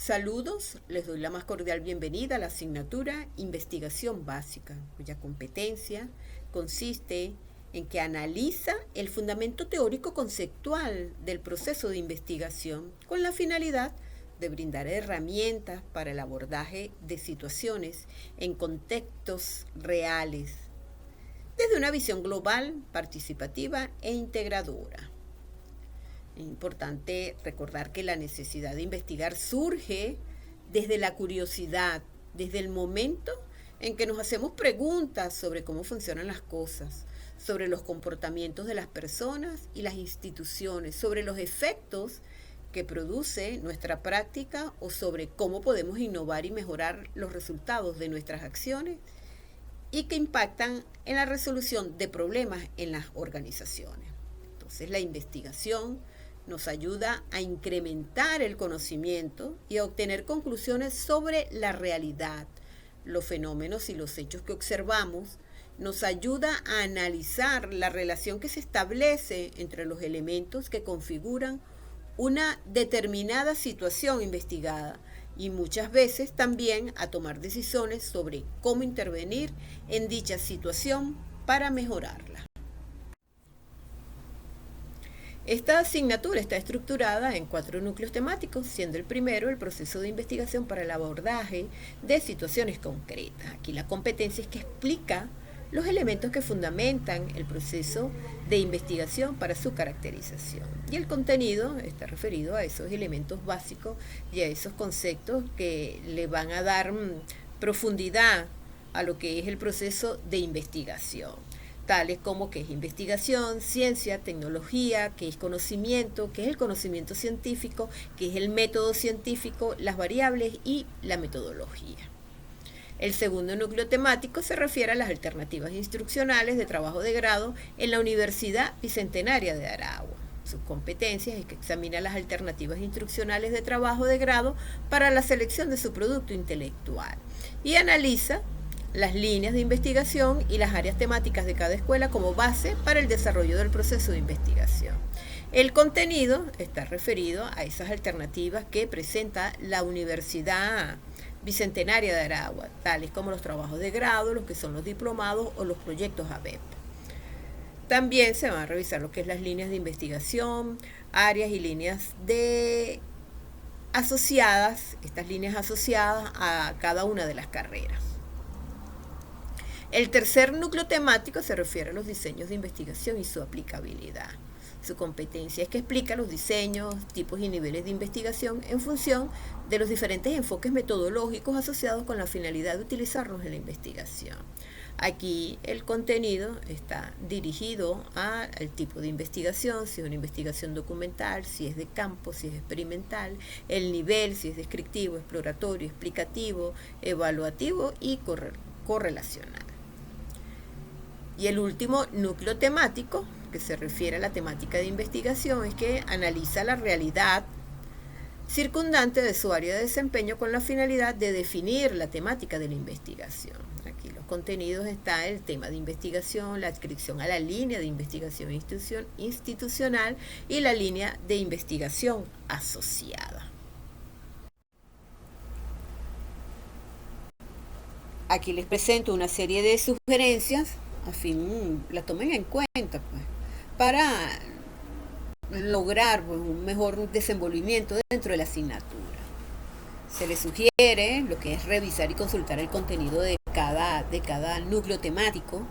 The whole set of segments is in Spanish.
Saludos, les doy la más cordial bienvenida a la asignatura Investigación Básica, cuya competencia consiste en que analiza el fundamento teórico conceptual del proceso de investigación con la finalidad de brindar herramientas para el abordaje de situaciones en contextos reales, desde una visión global, participativa e integradora. Es importante recordar que la necesidad de investigar surge desde la curiosidad, desde el momento en que nos hacemos preguntas sobre cómo funcionan las cosas, sobre los comportamientos de las personas y las instituciones, sobre los efectos que produce nuestra práctica o sobre cómo podemos innovar y mejorar los resultados de nuestras acciones y que impactan en la resolución de problemas en las organizaciones. Entonces, la investigación nos ayuda a incrementar el conocimiento y a obtener conclusiones sobre la realidad, los fenómenos y los hechos que observamos. Nos ayuda a analizar la relación que se establece entre los elementos que configuran una determinada situación investigada y muchas veces también a tomar decisiones sobre cómo intervenir en dicha situación para mejorarla. Esta asignatura está estructurada en 4 núcleos temáticos, siendo el primero el proceso de investigación para el abordaje de situaciones concretas. Aquí la competencia es que explica los elementos que fundamentan el proceso de investigación para su caracterización. Y el contenido está referido a esos elementos básicos y a esos conceptos que le van a dar profundidad a lo que es el proceso de investigación, tales como qué es investigación, ciencia, tecnología, qué es conocimiento, qué es el conocimiento científico, qué es el método científico, las variables y la metodología. El segundo núcleo temático se refiere a las alternativas instruccionales de trabajo de grado en la Universidad Bicentenaria de Aragua. Sus competencias es que examina las alternativas instruccionales de trabajo de grado para la selección de su producto intelectual y analiza las líneas de investigación y las áreas temáticas de cada escuela como base para el desarrollo del proceso de investigación. El contenido está referido a esas alternativas que presenta la Universidad Bicentenaria de Aragua, tales como los trabajos de grado, los que son los diplomados o los proyectos ABEP. También se van a revisar lo que es las líneas de investigación, áreas y líneas asociadas, estas líneas asociadas a cada una de las carreras. El tercer núcleo temático se refiere a los diseños de investigación y su aplicabilidad. Su competencia es que explica los diseños, tipos y niveles de investigación en función de los diferentes enfoques metodológicos asociados con la finalidad de utilizarlos en la investigación. Aquí el contenido está dirigido al tipo de investigación, si es una investigación documental, si es de campo, si es experimental, el nivel, si es descriptivo, exploratorio, explicativo, evaluativo y correlacional. Y el último núcleo temático, que se refiere a la temática de investigación, es que analiza la realidad circundante de su área de desempeño con la finalidad de definir la temática de la investigación. Aquí los contenidos está el tema de investigación, la adscripción a la línea de investigación institucional y la línea de investigación asociada. Aquí les presento una serie de sugerencias, a fin la tomen en cuenta, pues, para lograr un mejor desenvolvimiento dentro de la asignatura. Se les sugiere lo que es revisar y consultar el contenido de cada núcleo temático.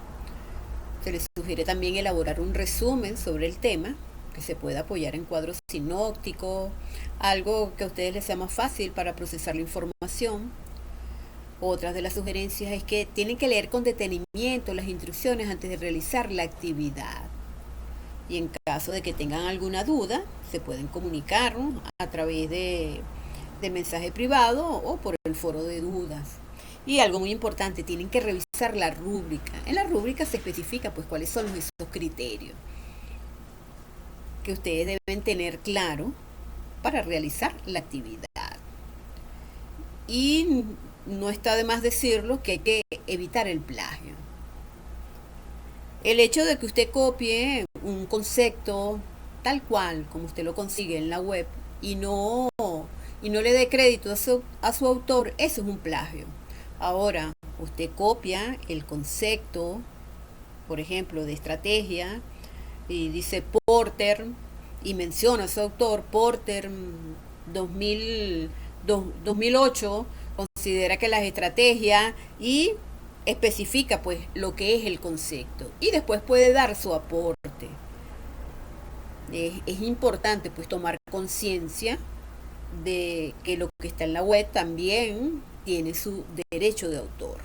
Se les sugiere también elaborar un resumen sobre el tema, que se pueda apoyar en cuadros sinópticos, algo que a ustedes les sea más fácil para procesar la información. Otras de las sugerencias es que tienen que leer con detenimiento las instrucciones antes de realizar la actividad. Y en caso de que tengan alguna duda, se pueden comunicar, ¿no?, a través de mensaje privado o por el foro de dudas. Y algo muy importante, tienen que revisar la rúbrica. En la rúbrica se especifica pues cuáles son esos criterios que ustedes deben tener claro para realizar la actividad. Y no está de más decirlo que hay que evitar el plagio. El hecho de que usted copie un concepto tal cual como usted lo consigue en la web y no y no le dé crédito a su autor, eso es un plagio. Ahora, usted copia el concepto, por ejemplo, de estrategia, y dice Porter, y menciona a su autor, Porter 2008, considera que las estrategias y especifica pues lo que es el concepto y después puede dar su aporte. Es importante pues tomar conciencia de que lo que está en la web también tiene su derecho de autor.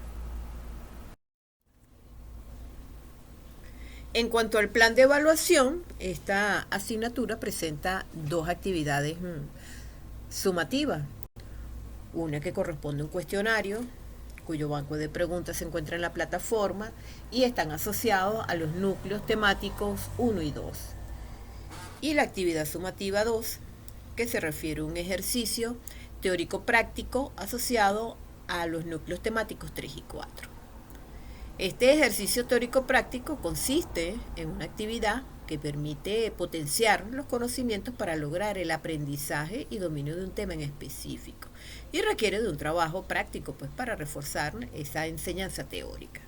En cuanto al plan de evaluación, esta asignatura presenta dos actividades sumativas. Una que corresponde a un cuestionario, cuyo banco de preguntas se encuentra en la plataforma y están asociados a los núcleos temáticos 1 y 2. Y la actividad sumativa 2, que se refiere a un ejercicio teórico-práctico asociado a los núcleos temáticos 3 y 4. Este ejercicio teórico-práctico consiste en una actividad que permite potenciar los conocimientos para lograr el aprendizaje y dominio de un tema en específico y requiere de un trabajo práctico pues, para reforzar esa enseñanza teórica.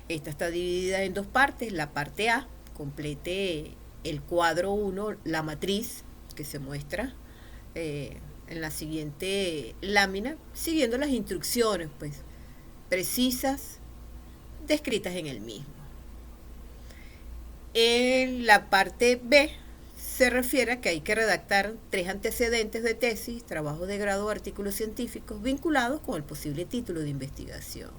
Esta está dividida en dos partes. La parte A complete el cuadro 1, la matriz que se muestra en la siguiente lámina, siguiendo las instrucciones pues, precisas descritas en el mismo. En la parte B se refiere a que hay que redactar 3 antecedentes de tesis, trabajos de grado o artículos científicos vinculados con el posible título de investigación.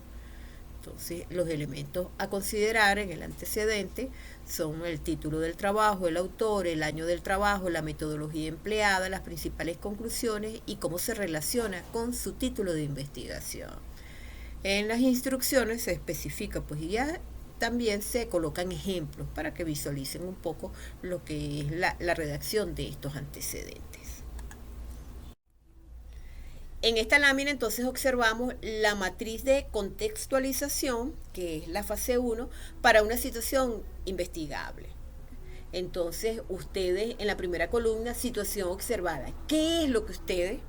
Entonces, los elementos a considerar en el antecedente son el título del trabajo, el autor, el año del trabajo, la metodología empleada, las principales conclusiones y cómo se relaciona con su título de investigación. En las instrucciones se especifica, pues ya también se colocan ejemplos para que visualicen un poco lo que es la redacción de estos antecedentes. En esta lámina entonces observamos la matriz de contextualización, que es la fase 1, para una situación investigable. Entonces ustedes en la primera columna, situación observada, ¿qué es lo que ustedes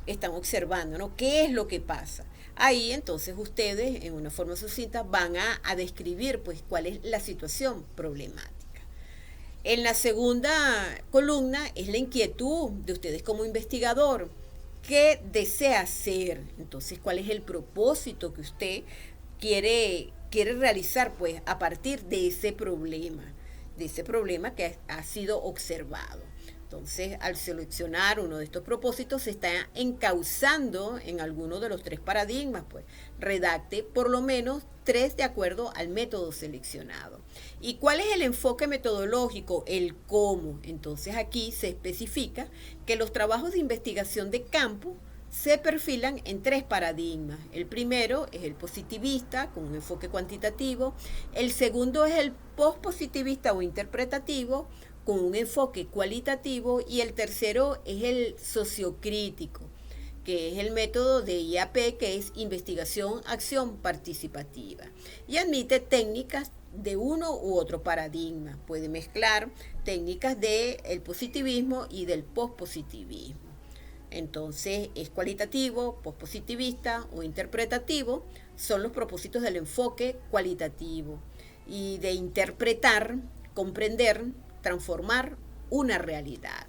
están observando? ¿No? ¿Qué es lo que pasa? Ahí entonces ustedes en una forma sucinta van a describir pues cuál es la situación problemática. En la segunda columna es la inquietud de ustedes como investigador. ¿Qué desea hacer? Entonces, ¿cuál es el propósito que usted quiere realizar pues a partir de ese problema que ha sido observado? Entonces, al seleccionar uno de estos propósitos, se está encauzando en alguno de los 3 paradigmas, pues redacte por lo menos 3 de acuerdo al método seleccionado. ¿Y cuál es el enfoque metodológico? El cómo. Entonces, aquí se especifica que los trabajos de investigación de campo se perfilan en 3 paradigmas. El primero es el positivista, con un enfoque cuantitativo. El segundo es el postpositivista o interpretativo, con un enfoque cualitativo, y el tercero es el sociocrítico, que es el método de IAP, que es investigación, acción participativa, y admite técnicas de uno u otro paradigma. Puede mezclar técnicas del positivismo y del pospositivismo. Entonces es cualitativo, pospositivista o interpretativo, son los propósitos del enfoque cualitativo y de interpretar, comprender, transformar una realidad.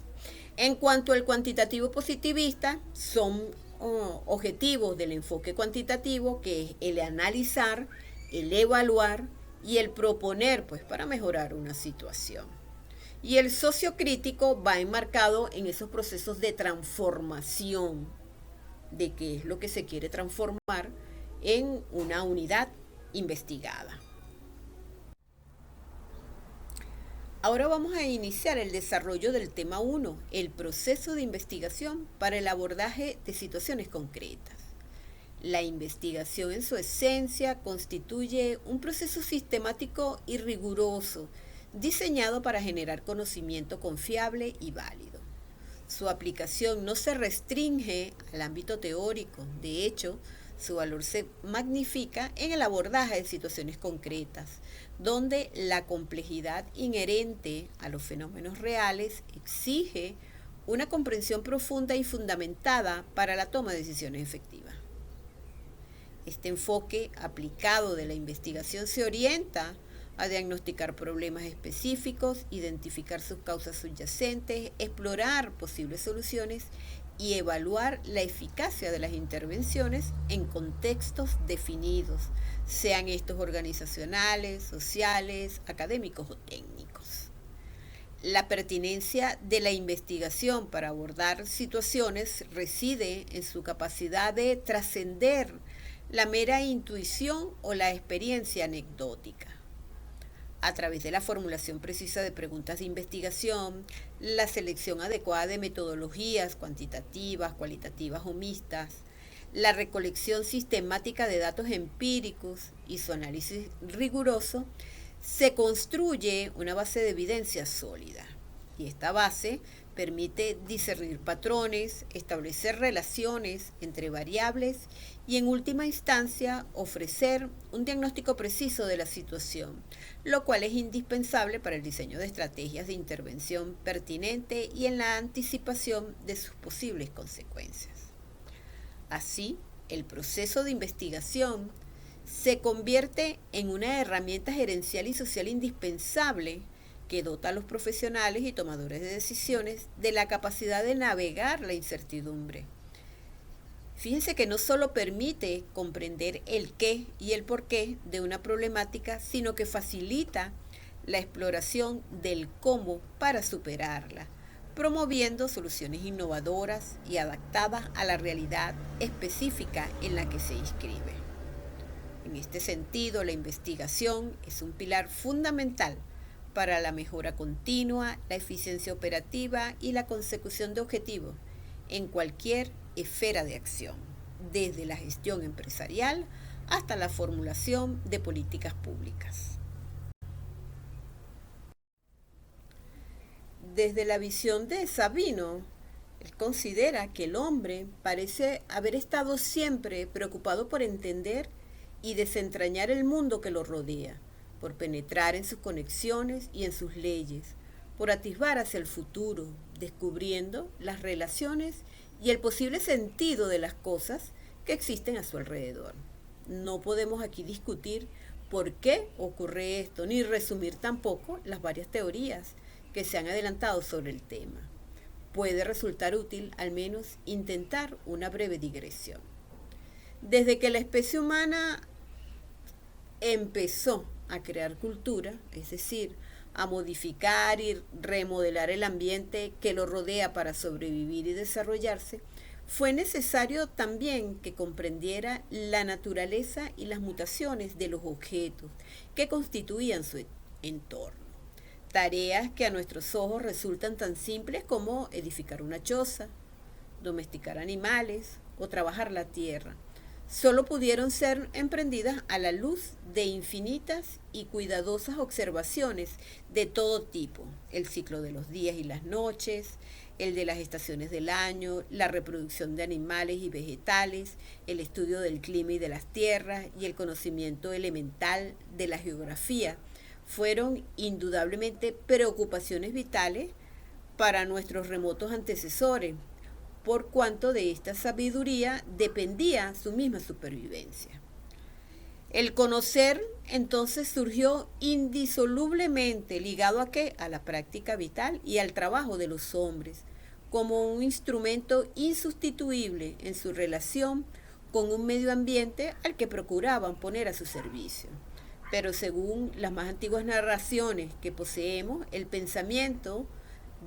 En cuanto al cuantitativo positivista, son objetivos del enfoque cuantitativo, que es el analizar, el evaluar y el proponer pues, para mejorar una situación. Y el sociocrítico va enmarcado en esos procesos de transformación, de qué es lo que se quiere transformar en una unidad investigada. Ahora vamos a iniciar el desarrollo del tema 1, el proceso de investigación para el abordaje de situaciones concretas. La investigación en su esencia constituye un proceso sistemático y riguroso, diseñado para generar conocimiento confiable y válido. Su aplicación no se restringe al ámbito teórico, de hecho, su valor se magnifica en el abordaje de situaciones concretas, donde la complejidad inherente a los fenómenos reales exige una comprensión profunda y fundamentada para la toma de decisiones efectivas. Este enfoque aplicado de la investigación se orienta a diagnosticar problemas específicos, identificar sus causas subyacentes, explorar posibles soluciones y evaluar la eficacia de las intervenciones en contextos definidos, sean estos organizacionales, sociales, académicos o técnicos. La pertinencia de la investigación para abordar situaciones reside en su capacidad de trascender la mera intuición o la experiencia anecdótica. A través de la formulación precisa de preguntas de investigación, la selección adecuada de metodologías cuantitativas, cualitativas o mixtas, la recolección sistemática de datos empíricos y su análisis riguroso, se construye una base de evidencia sólida. Y esta base permite discernir patrones, establecer relaciones entre variables y en última instancia ofrecer un diagnóstico preciso de la situación, lo cual es indispensable para el diseño de estrategias de intervención pertinente y en la anticipación de sus posibles consecuencias. Así, el proceso de investigación se convierte en una herramienta gerencial y social indispensable que dota a los profesionales y tomadores de decisiones de la capacidad de navegar la incertidumbre. Fíjense que no solo permite comprender el qué y el por qué de una problemática, sino que facilita la exploración del cómo para superarla, promoviendo soluciones innovadoras y adaptadas a la realidad específica en la que se inscribe. En este sentido, la investigación es un pilar fundamental para la mejora continua, la eficiencia operativa y la consecución de objetivos en cualquier esfera de acción, desde la gestión empresarial hasta la formulación de políticas públicas. Desde la visión de Sabino, él considera que el hombre parece haber estado siempre preocupado por entender y desentrañar el mundo que lo rodea, por penetrar en sus conexiones y en sus leyes, por atisbar hacia el futuro, descubriendo las relaciones y el posible sentido de las cosas que existen a su alrededor. No podemos aquí discutir por qué ocurre esto, ni resumir tampoco las varias teorías que se han adelantado sobre el tema. Puede resultar útil al menos intentar una breve digresión. Desde que la especie humana empezó a crear cultura, es decir, a modificar y remodelar el ambiente que lo rodea para sobrevivir y desarrollarse, fue necesario también que comprendiera la naturaleza y las mutaciones de los objetos que constituían su entorno. Tareas que a nuestros ojos resultan tan simples como edificar una choza, domesticar animales o trabajar la tierra, solo pudieron ser emprendidas a la luz de infinitas y cuidadosas observaciones de todo tipo: el ciclo de los días y las noches, el de las estaciones del año, la reproducción de animales y vegetales, el estudio del clima y de las tierras y el conocimiento elemental de la geografía. Fueron indudablemente preocupaciones vitales para nuestros remotos antecesores, por cuanto de esta sabiduría dependía su misma supervivencia. El conocer entonces surgió indisolublemente ligado ¿a qué? A la práctica vital y al trabajo de los hombres, como un instrumento insustituible en su relación con un medio ambiente al que procuraban poner a su servicio. Pero según las más antiguas narraciones que poseemos, el pensamiento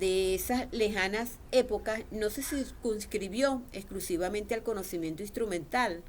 de esas lejanas épocas no se circunscribió exclusivamente al conocimiento instrumental,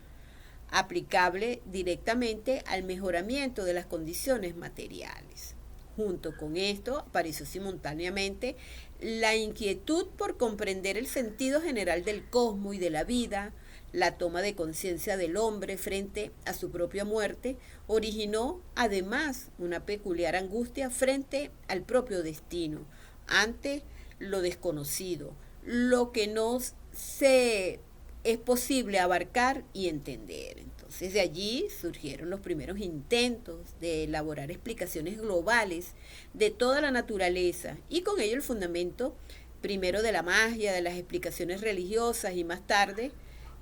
aplicable directamente al mejoramiento de las condiciones materiales. Junto con esto apareció simultáneamente la inquietud por comprender el sentido general del cosmos y de la vida. La toma de conciencia del hombre frente a su propia muerte originó además una peculiar angustia frente al propio destino, ante lo desconocido, lo que no se es posible abarcar y entender. Entonces de allí surgieron los primeros intentos de elaborar explicaciones globales de toda la naturaleza y con ello el fundamento primero de la magia, de las explicaciones religiosas y más tarde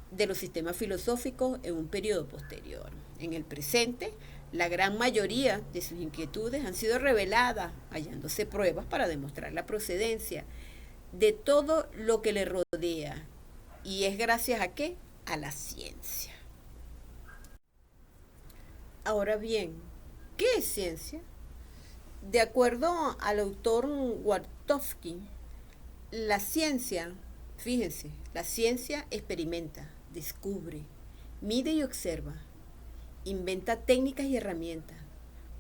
de los sistemas filosóficos en un periodo posterior. En el presente, la gran mayoría de sus inquietudes han sido reveladas, hallándose pruebas para demostrar la procedencia de todo lo que le rodea. ¿Y es gracias a qué? A la ciencia. Ahora bien, ¿qué es ciencia? De acuerdo al autor Wartowski, la ciencia, fíjense, la ciencia experimenta, descubre, mide y observa, inventa técnicas y herramientas,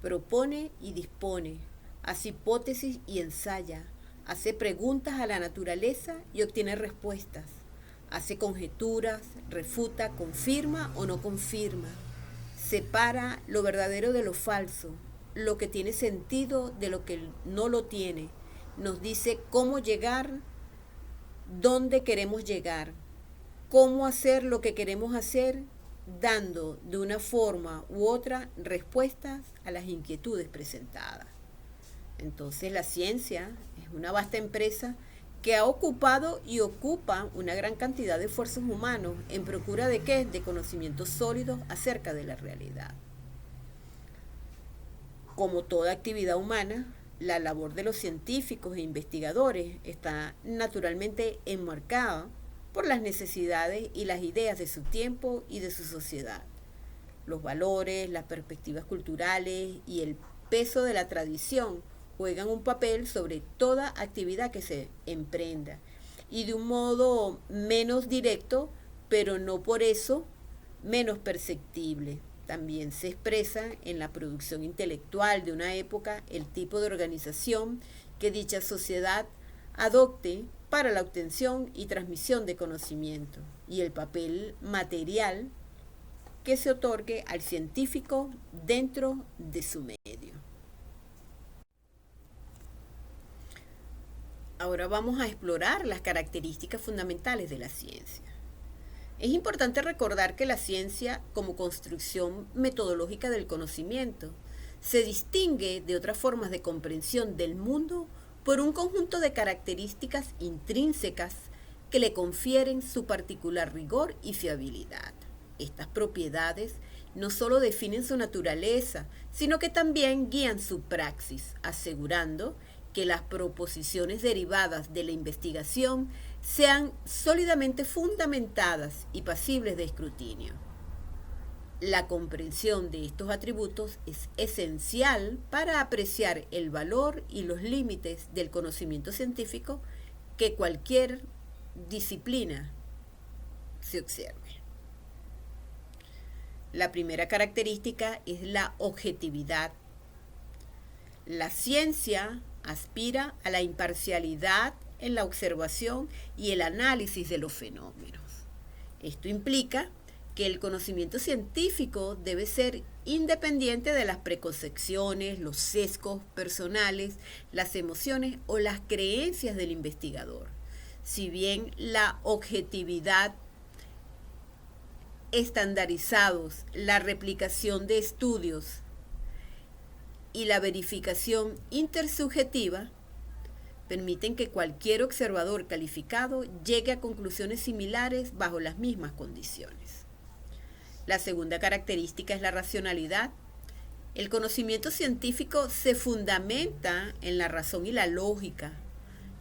propone y dispone, hace hipótesis y ensaya, hace preguntas a la naturaleza y obtiene respuestas, hace conjeturas, refuta, confirma o no confirma, separa lo verdadero de lo falso, lo que tiene sentido de lo que no lo tiene, nos dice cómo llegar, dónde queremos llegar, cómo hacer lo que queremos hacer, dando de una forma u otra respuestas a las inquietudes presentadas. Entonces la ciencia es una vasta empresa que ha ocupado y ocupa una gran cantidad de esfuerzos humanos en procura de ¿qué? De conocimientos sólidos acerca de la realidad. Como toda actividad humana, la labor de los científicos e investigadores está naturalmente enmarcada por las necesidades y las ideas de su tiempo y de su sociedad. Los valores, las perspectivas culturales y el peso de la tradición juegan un papel sobre toda actividad que se emprenda y de un modo menos directo, pero no por eso menos perceptible. También se expresa en la producción intelectual de una época el tipo de organización que dicha sociedad adopte para la obtención y transmisión de conocimiento y el papel material que se otorgue al científico dentro de su medio. Ahora vamos a explorar las características fundamentales de la ciencia. Es importante recordar que la ciencia, como construcción metodológica del conocimiento, se distingue de otras formas de comprensión del mundo por un conjunto de características intrínsecas que le confieren su particular rigor y fiabilidad. Estas propiedades no solo definen su naturaleza, sino que también guían su praxis, asegurando que las proposiciones derivadas de la investigación sean sólidamente fundamentadas y pasibles de escrutinio. La comprensión de estos atributos es esencial para apreciar el valor y los límites del conocimiento científico que cualquier disciplina se observe. La primera característica es la objetividad. La ciencia aspira a la imparcialidad en la observación y el análisis de los fenómenos. Esto implica que el conocimiento científico debe ser independiente de las preconcepciones, los sesgos personales, las emociones o las creencias del investigador. Si bien la objetividad, estandarizados, la replicación de estudios y la verificación intersubjetiva permiten que cualquier observador calificado llegue a conclusiones similares bajo las mismas condiciones. La segunda característica es la racionalidad. El conocimiento científico se fundamenta en la razón y la lógica.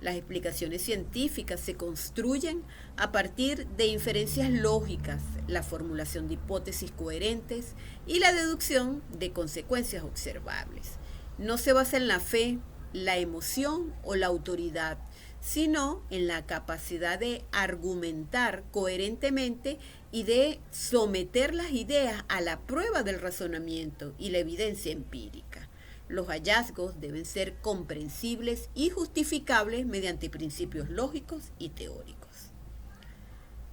Las explicaciones científicas se construyen a partir de inferencias lógicas, la formulación de hipótesis coherentes y la deducción de consecuencias observables. No se basa en la fe, la emoción o la autoridad, sino en la capacidad de argumentar coherentemente y de someter las ideas a la prueba del razonamiento y la evidencia empírica. Los hallazgos deben ser comprensibles y justificables mediante principios lógicos y teóricos.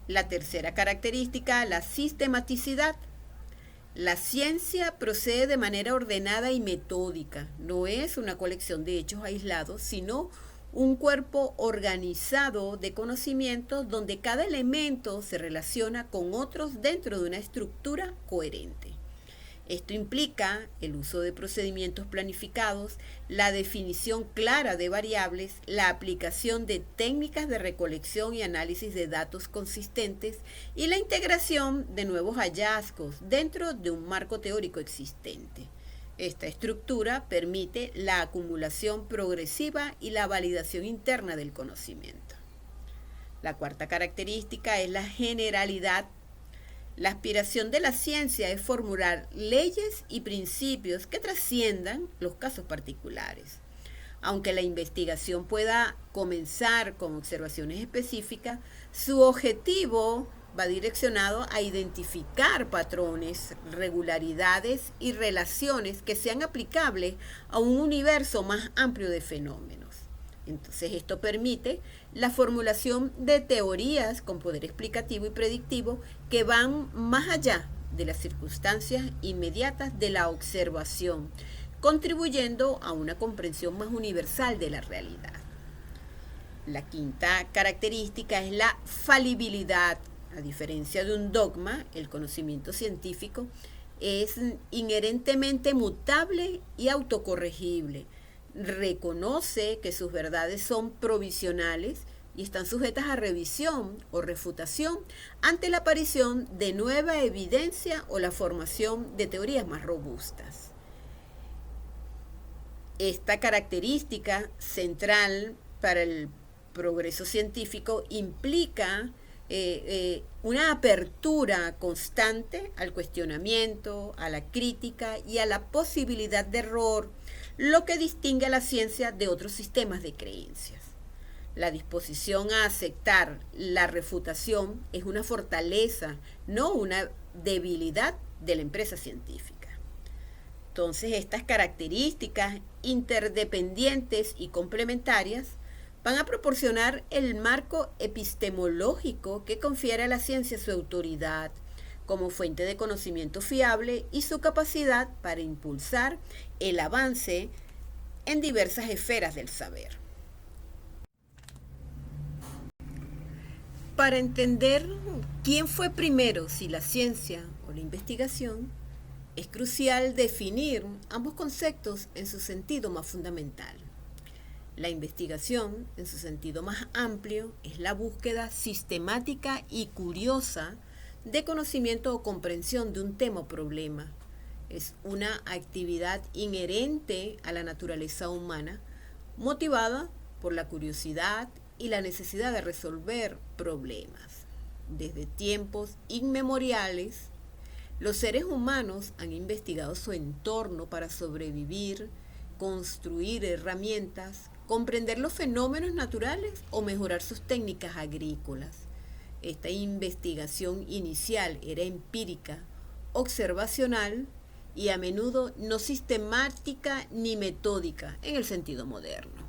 La tercera característica, la sistematicidad. La ciencia procede de manera ordenada y metódica. No es una colección de hechos aislados, sino un cuerpo organizado de conocimientos donde cada elemento se relaciona con otros dentro de una estructura coherente. Esto implica el uso de procedimientos planificados, la definición clara de variables, la aplicación de técnicas de recolección y análisis de datos consistentes y la integración de nuevos hallazgos dentro de un marco teórico existente. Esta estructura permite la acumulación progresiva y la validación interna del conocimiento. La cuarta característica es la generalidad. La aspiración de la ciencia es formular leyes y principios que trasciendan los casos particulares. Aunque la investigación pueda comenzar con observaciones específicas, su objetivo va direccionado a identificar patrones, regularidades y relaciones que sean aplicables a un universo más amplio de fenómenos. Entonces esto permite la formulación de teorías con poder explicativo y predictivo que van más allá de las circunstancias inmediatas de la observación, contribuyendo a una comprensión más universal de la realidad. La quinta característica es la falibilidad. A diferencia de un dogma, el conocimiento científico es inherentemente mutable y autocorregible. Reconoce que sus verdades son provisionales y están sujetas a revisión o refutación ante la aparición de nueva evidencia o la formación de teorías más robustas. Esta característica central para el progreso científico implica una apertura constante al cuestionamiento, a la crítica y a la posibilidad de error, lo que distingue a la ciencia de otros sistemas de creencias. La disposición a aceptar la refutación es una fortaleza, no una debilidad de la empresa científica. Entonces, estas características interdependientes y complementarias van a proporcionar el marco epistemológico que confiere a la ciencia su autoridad como fuente de conocimiento fiable y su capacidad para impulsar el avance en diversas esferas del saber. Para entender quién fue primero, si la ciencia o la investigación, es crucial definir ambos conceptos en su sentido más fundamental. La investigación, en su sentido más amplio, es la búsqueda sistemática y curiosa de conocimiento o comprensión de un tema o problema. Es una actividad inherente a la naturaleza humana, motivada por la curiosidad y la necesidad de resolver problemas. Desde tiempos inmemoriales, los seres humanos han investigado su entorno para sobrevivir, construir herramientas, comprender los fenómenos naturales o mejorar sus técnicas agrícolas. Esta investigación inicial era empírica, observacional y a menudo no sistemática ni metódica en el sentido moderno.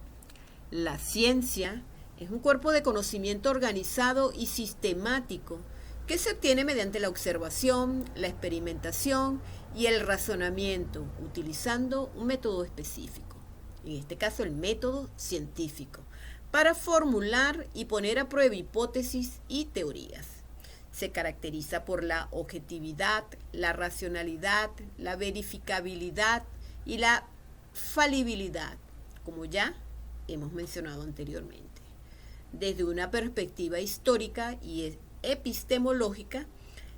La ciencia es un cuerpo de conocimiento organizado y sistemático que se obtiene mediante la observación, la experimentación y el razonamiento, utilizando un método específico, en este caso el método científico, para formular y poner a prueba hipótesis y teorías. Se caracteriza por la objetividad, la racionalidad, la verificabilidad y la falibilidad, como ya hemos mencionado anteriormente. Desde una perspectiva histórica y epistemológica,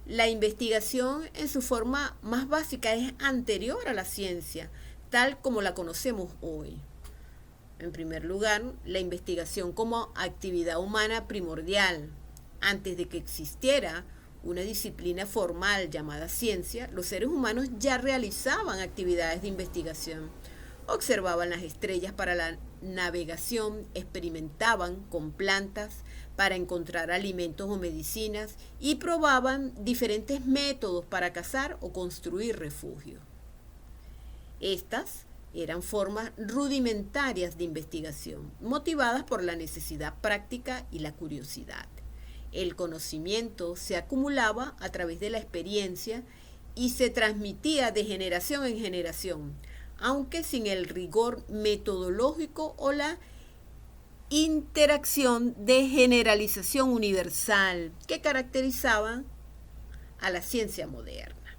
la investigación en su forma más básica es anterior a la ciencia, tal como la conocemos hoy. En primer lugar, la investigación como actividad humana primordial. Antes de que existiera una disciplina formal llamada ciencia, los seres humanos ya realizaban actividades de investigación. Observaban las estrellas para la navegación, experimentaban con plantas para encontrar alimentos o medicinas y probaban diferentes métodos para cazar o construir refugios. Estas eran formas rudimentarias de investigación, motivadas por la necesidad práctica y la curiosidad. El conocimiento se acumulaba a través de la experiencia y se transmitía de generación en generación, aunque sin el rigor metodológico o la interacción de generalización universal que caracterizaban a la ciencia moderna.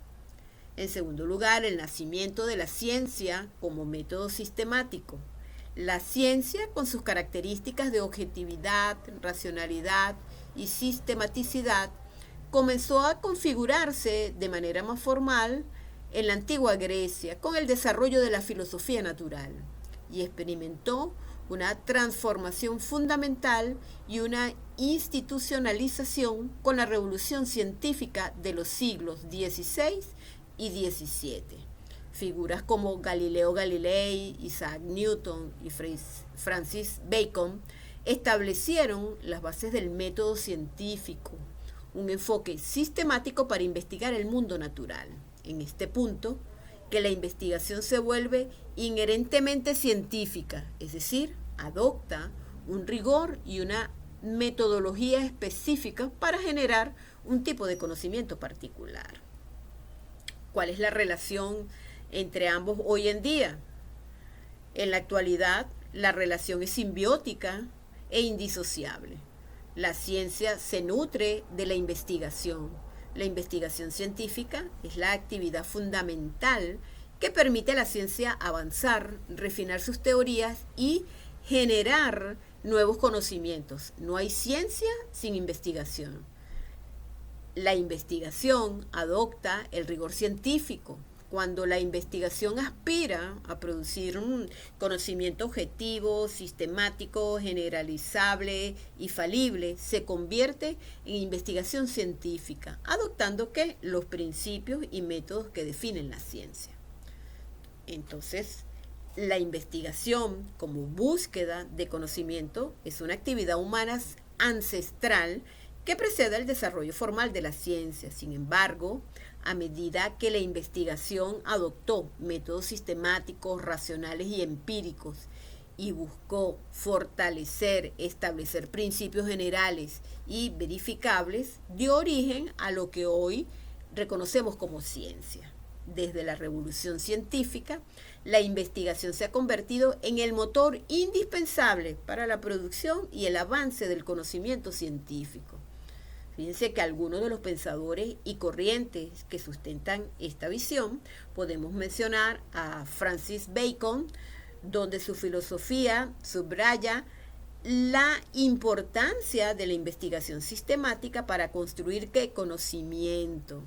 En segundo lugar, el nacimiento de la ciencia como método sistemático. La ciencia, con sus características de objetividad, racionalidad y sistematicidad, comenzó a configurarse de manera más formal en la antigua Grecia con el desarrollo de la filosofía natural y experimentó una transformación fundamental y una institucionalización con la revolución científica de los siglos XVI y XVII. Figuras como Galileo Galilei, Isaac Newton y Francis Bacon establecieron las bases del método científico, un enfoque sistemático para investigar el mundo natural. En este punto, que la investigación se vuelve inherentemente científica, es decir, adopta un rigor y una metodología específica para generar un tipo de conocimiento particular. ¿Cuál es la relación entre ambos hoy en día? En la actualidad, la relación es simbiótica e indisociable. La ciencia se nutre de la investigación. La investigación científica es la actividad fundamental que permite a la ciencia avanzar, refinar sus teorías y generar nuevos conocimientos. No hay ciencia sin investigación. La investigación adopta el rigor científico. Cuando la investigación aspira a producir un conocimiento objetivo, sistemático, generalizable y falible, se convierte en investigación científica, adoptando ¿qué? Los principios y métodos que definen la ciencia. Entonces, la investigación como búsqueda de conocimiento es una actividad humana ancestral que precede al desarrollo formal de la ciencia. Sin embargo, a medida que la investigación adoptó métodos sistemáticos, racionales y empíricos y buscó fortalecer, establecer principios generales y verificables, dio origen a lo que hoy reconocemos como ciencia. Desde la revolución científica, la investigación se ha convertido en el motor indispensable para la producción y el avance del conocimiento científico. Fíjense que algunos de los pensadores y corrientes que sustentan esta visión, podemos mencionar a Francis Bacon, donde su filosofía subraya la importancia de la investigación sistemática para construir ¿qué? Conocimiento.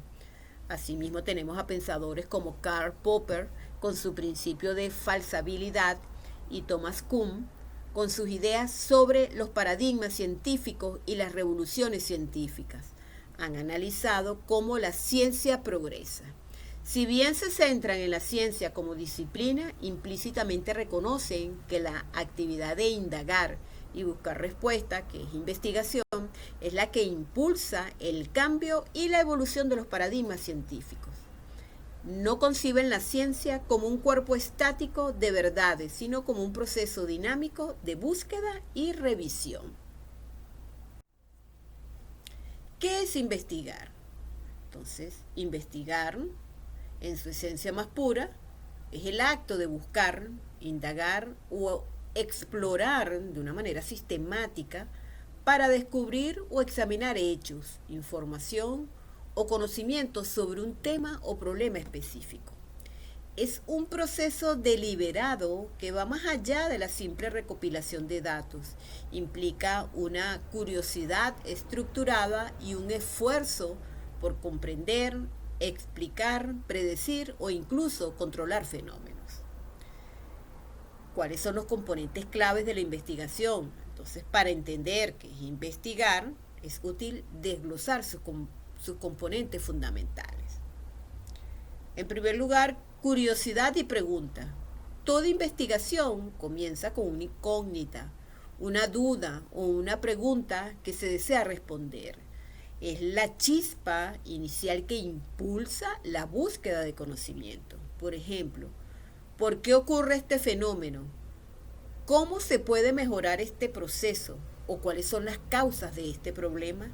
Asimismo tenemos a pensadores como Karl Popper con su principio de falsabilidad y Thomas Kuhn con sus ideas sobre los paradigmas científicos y las revoluciones científicas. Han analizado cómo la ciencia progresa. Si bien se centran en la ciencia como disciplina, implícitamente reconocen que la actividad de indagar y buscar respuesta, que es investigación, es la que impulsa el cambio y la evolución de los paradigmas científicos. No conciben la ciencia como un cuerpo estático de verdades, sino como un proceso dinámico de búsqueda y revisión. ¿Qué es investigar? Entonces, investigar, en su esencia más pura, es el acto de buscar, indagar o explorar de una manera sistemática para descubrir o examinar hechos, información o conocimientos sobre un tema o problema específico. Es un proceso deliberado que va más allá de la simple recopilación de datos. Implica una curiosidad estructurada y un esfuerzo por comprender, explicar, predecir o incluso controlar fenómenos. ¿Cuáles son los componentes claves de la investigación? Entonces, para entender qué es investigar, es útil desglosar sus componentes fundamentales. En primer lugar, curiosidad y pregunta. Toda investigación comienza con una incógnita, una duda o una pregunta que se desea responder. Es la chispa inicial que impulsa la búsqueda de conocimiento. Por ejemplo, ¿por qué ocurre este fenómeno? ¿Cómo se puede mejorar este proceso? ¿O cuáles son las causas de este problema?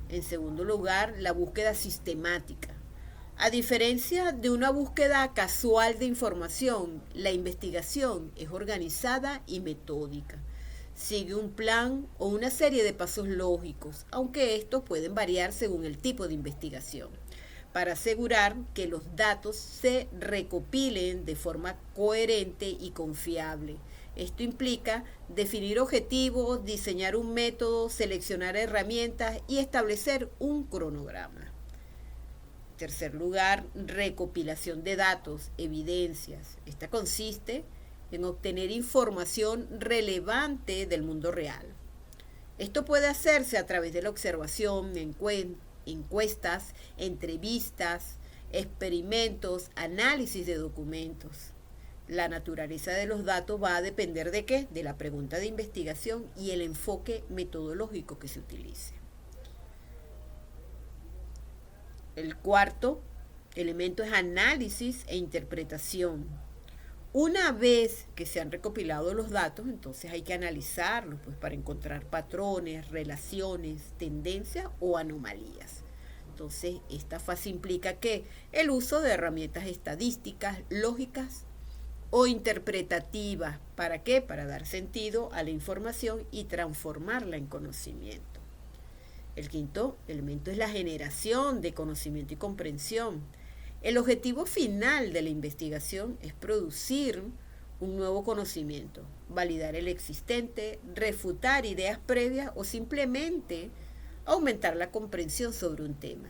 En segundo lugar, la búsqueda sistemática. A diferencia de una búsqueda casual de información, la investigación es organizada y metódica. Sigue un plan o una serie de pasos lógicos, aunque estos pueden variar según el tipo de investigación. para asegurar que los datos se recopilen de forma coherente y confiable. Esto implica definir objetivos, diseñar un método, seleccionar herramientas y establecer un cronograma. En tercer lugar, recopilación de datos, evidencias. Esta consiste en obtener información relevante del mundo real. Esto puede hacerse a través de la observación, encuestas, entrevistas, experimentos, análisis de documentos. La naturaleza de los datos va a depender ¿de qué? De la pregunta de investigación y el enfoque metodológico que se utilice. El cuarto elemento es análisis e interpretación. Una vez que se han recopilado los datos, entonces hay que analizarlos pues, para encontrar patrones, relaciones, tendencias o anomalías. Entonces, esta fase implica que el uso de herramientas estadísticas, lógicas o interpretativas. ¿Para qué? Para dar sentido a la información y transformarla en conocimiento. El quinto elemento es la generación de conocimiento y comprensión. El objetivo final de la investigación es producir un nuevo conocimiento, validar el existente, refutar ideas previas o simplemente aumentar la comprensión sobre un tema.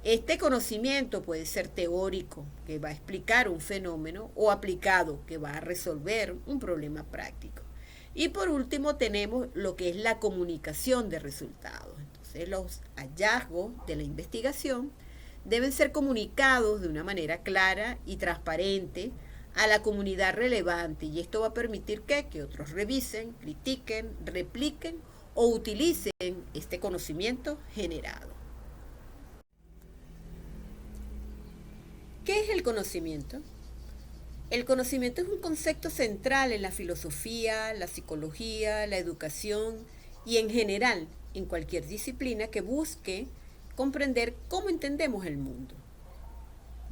Este conocimiento puede ser teórico, que va a explicar un fenómeno, o aplicado, que va a resolver un problema práctico. Y por último tenemos lo que es la comunicación de resultados. Entonces los hallazgos de la investigación deben ser comunicados de una manera clara y transparente a la comunidad relevante, y esto va a permitir que otros revisen, critiquen, repliquen o utilicen este conocimiento generado. ¿Qué es el conocimiento? El conocimiento es un concepto central en la filosofía, la psicología, la educación y en general en cualquier disciplina que busque comprender cómo entendemos el mundo.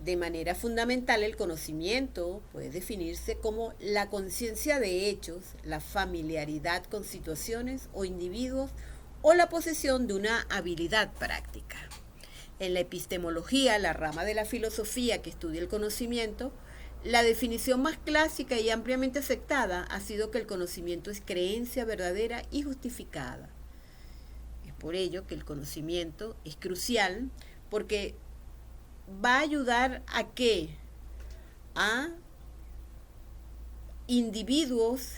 De manera fundamental, el conocimiento puede definirse como la conciencia de hechos, la familiaridad con situaciones o individuos o la posesión de una habilidad práctica. En la epistemología, la rama de la filosofía que estudia el conocimiento, la definición más clásica y ampliamente aceptada ha sido que el conocimiento es creencia verdadera y justificada. Es por ello que el conocimiento es crucial porque va a ayudar a que a individuos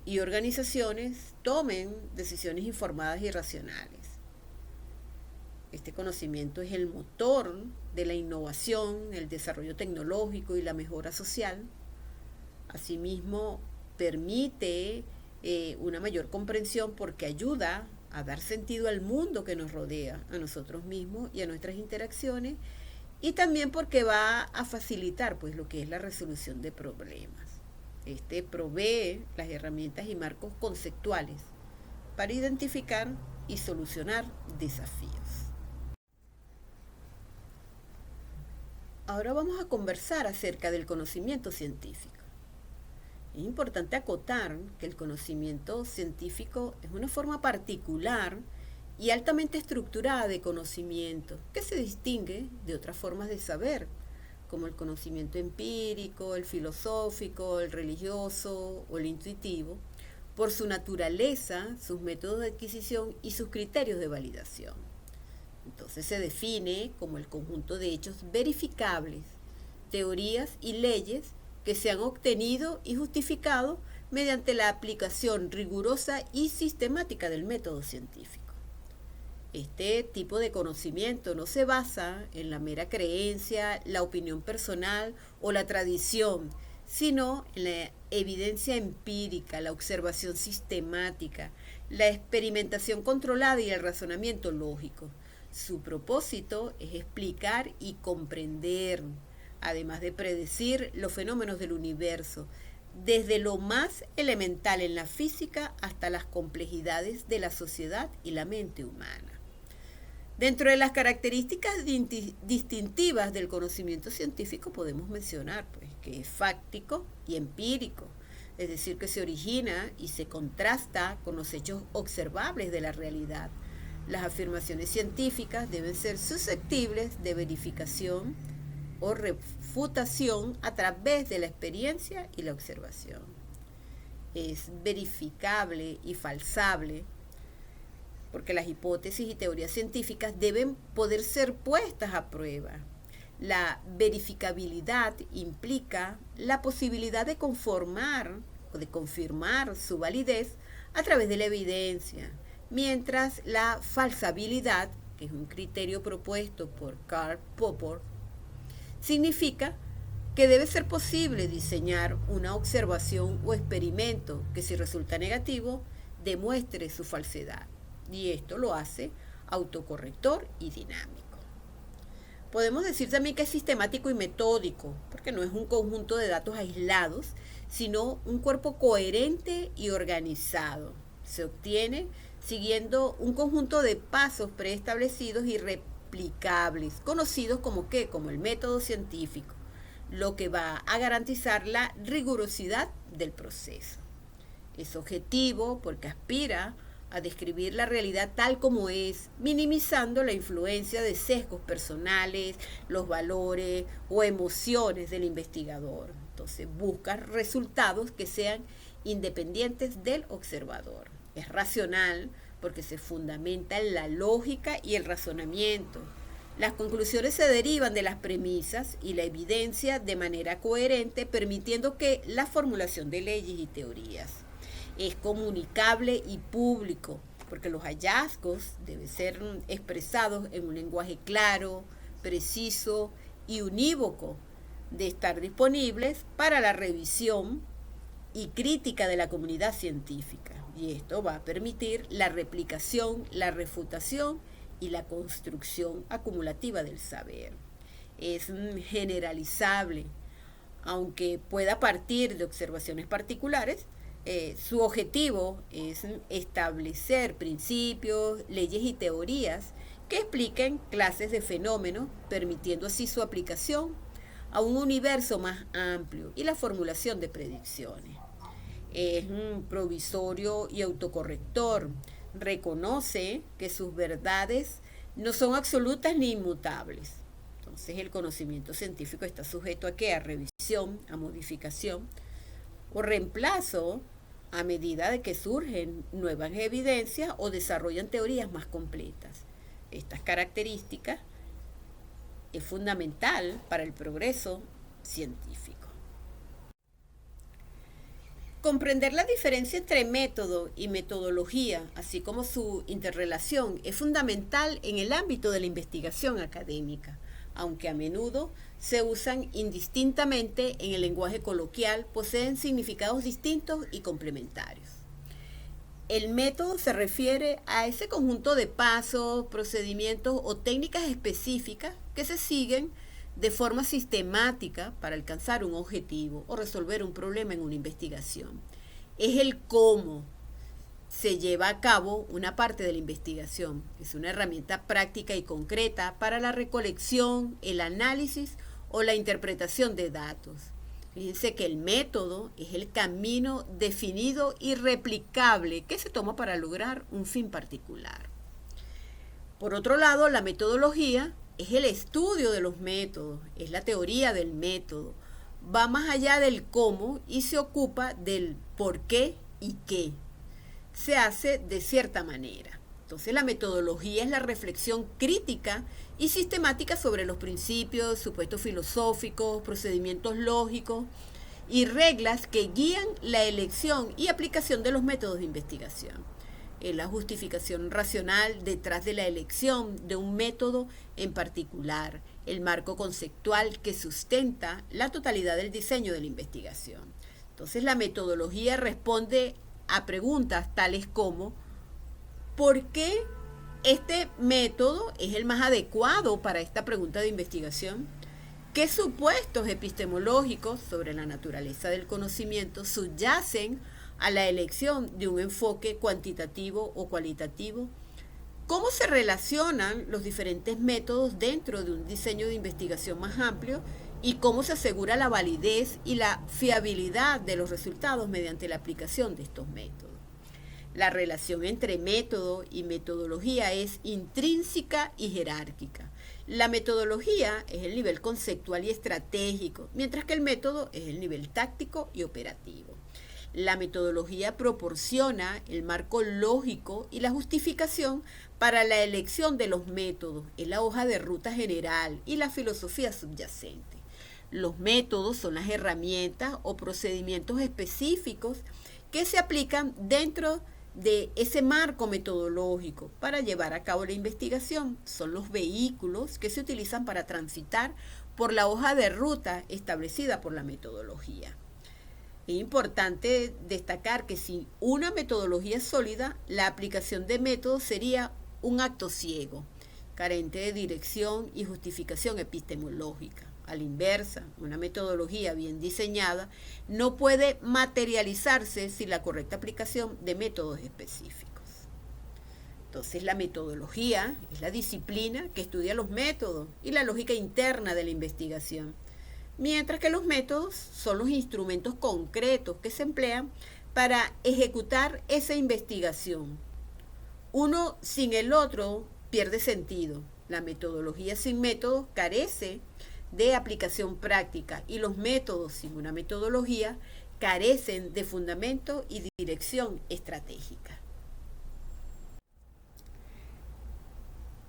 y organizaciones tomen decisiones informadas y racionales. Este conocimiento es el motor de la innovación, el desarrollo tecnológico y la mejora social. Asimismo, permite una mayor comprensión porque ayuda a dar sentido al mundo que nos rodea, a nosotros mismos y a nuestras interacciones, y también porque va a facilitar pues, lo que es la resolución de problemas. Este provee las herramientas y marcos conceptuales para identificar y solucionar desafíos. Ahora vamos a conversar acerca del conocimiento científico. Es importante acotar que el conocimiento científico es una forma particular y altamente estructurada de conocimiento que se distingue de otras formas de saber, como el conocimiento empírico, el filosófico, el religioso o el intuitivo, por su naturaleza, sus métodos de adquisición y sus criterios de validación. Entonces se define como el conjunto de hechos verificables, teorías y leyes que se han obtenido y justificado mediante la aplicación rigurosa y sistemática del método científico. Este tipo de conocimiento no se basa en la mera creencia, la opinión personal o la tradición, sino en la evidencia empírica, la observación sistemática, la experimentación controlada y el razonamiento lógico. Su propósito es explicar y comprender, además de predecir los fenómenos del universo, desde lo más elemental en la física hasta las complejidades de la sociedad y la mente humana. Dentro de las características distintivas del conocimiento científico podemos mencionar pues, que es fáctico y empírico, es decir, que se origina y se contrasta con los hechos observables de la realidad. Las afirmaciones científicas deben ser susceptibles de verificación o refutación a través de la experiencia y la observación. Es verificable y falsable porque las hipótesis y teorías científicas deben poder ser puestas a prueba. La verificabilidad implica la posibilidad de conformar o de confirmar su validez a través de la evidencia, mientras la falsabilidad, que es un criterio propuesto por Karl Popper, significa que debe ser posible diseñar una observación o experimento que, si resulta negativo, demuestre su falsedad, y esto lo hace autocorrector y dinámico. Podemos decir también que es sistemático y metódico, porque no es un conjunto de datos aislados, sino un cuerpo coherente y organizado. Se obtiene siguiendo un conjunto de pasos preestablecidos y replicables, conocidos como ¿qué? Como el método científico, lo que va a garantizar la rigurosidad del proceso. Es objetivo porque aspira a describir la realidad tal como es, minimizando la influencia de sesgos personales, los valores o emociones del investigador. Entonces busca resultados que sean independientes del observador. Es racional porque se fundamenta en la lógica y el razonamiento. Las conclusiones se derivan de las premisas y la evidencia de manera coherente, permitiendo que la formulación de leyes y teorías. Es comunicable y público, porque los hallazgos deben ser expresados en un lenguaje claro, preciso y unívoco, de estar disponibles para la revisión y crítica de la comunidad científica. Y esto va a permitir la replicación, la refutación y la construcción acumulativa del saber. Es generalizable, aunque pueda partir de observaciones particulares. Su objetivo es establecer principios, leyes y teorías que expliquen clases de fenómenos, permitiendo así su aplicación a un universo más amplio y la formulación de predicciones. Es provisorio y autocorrector. Reconoce que sus verdades no son absolutas ni inmutables. Entonces el conocimiento científico está sujeto a ¿qué? A revisión, a modificación o reemplazo a medida de que surgen nuevas evidencias o desarrollan teorías más completas. Estas características es fundamental para el progreso científico. Comprender la diferencia entre método y metodología, así como su interrelación, es fundamental en el ámbito de la investigación académica, aunque a menudo se usan indistintamente en el lenguaje coloquial, poseen significados distintos y complementarios. El método se refiere a ese conjunto de pasos, procedimientos o técnicas específicas que se siguen de forma sistemática para alcanzar un objetivo o resolver un problema en una investigación. Es el cómo se lleva a cabo una parte de la investigación. Es una herramienta práctica y concreta para la recolección, el análisis o la interpretación de datos. Fíjense que el método es el camino definido y replicable que se toma para lograr un fin particular. Por otro lado, la metodología es el estudio de los métodos, es la teoría del método. Va más allá del cómo y se ocupa del por qué y qué. Se hace de cierta manera. Entonces la metodología es la reflexión crítica y sistemática sobre los principios, supuestos filosóficos, procedimientos lógicos y reglas que guían la elección y aplicación de los métodos de investigación. Es la justificación racional detrás de la elección de un método en particular, el marco conceptual que sustenta la totalidad del diseño de la investigación. Entonces la metodología responde a preguntas tales como ¿por qué este método es el más adecuado para esta pregunta de investigación? ¿Qué supuestos epistemológicos sobre la naturaleza del conocimiento subyacen a la elección de un enfoque cuantitativo o cualitativo? ¿Cómo se relacionan los diferentes métodos dentro de un diseño de investigación más amplio? ¿Y cómo se asegura la validez y la fiabilidad de los resultados mediante la aplicación de estos métodos? La relación entre método y metodología es intrínseca y jerárquica. La metodología es el nivel conceptual y estratégico, mientras que el método es el nivel táctico y operativo. La metodología proporciona el marco lógico y la justificación para la elección de los métodos, es la hoja de ruta general y la filosofía subyacente. Los métodos son las herramientas o procedimientos específicos que se aplican dentro de ese marco metodológico para llevar a cabo la investigación. Son los vehículos que se utilizan para transitar por la hoja de ruta establecida por la metodología. Es importante destacar que sin una metodología sólida, la aplicación de métodos sería un acto ciego, carente de dirección y justificación epistemológica. A la inversa, una metodología bien diseñada no puede materializarse sin la correcta aplicación de métodos específicos. Entonces, la metodología es la disciplina que estudia los métodos y la lógica interna de la investigación, mientras que los métodos son los instrumentos concretos que se emplean para ejecutar esa investigación. Uno sin el otro pierde sentido. La metodología sin métodos carece de aplicación práctica y los métodos sin una metodología carecen de fundamento y dirección estratégica.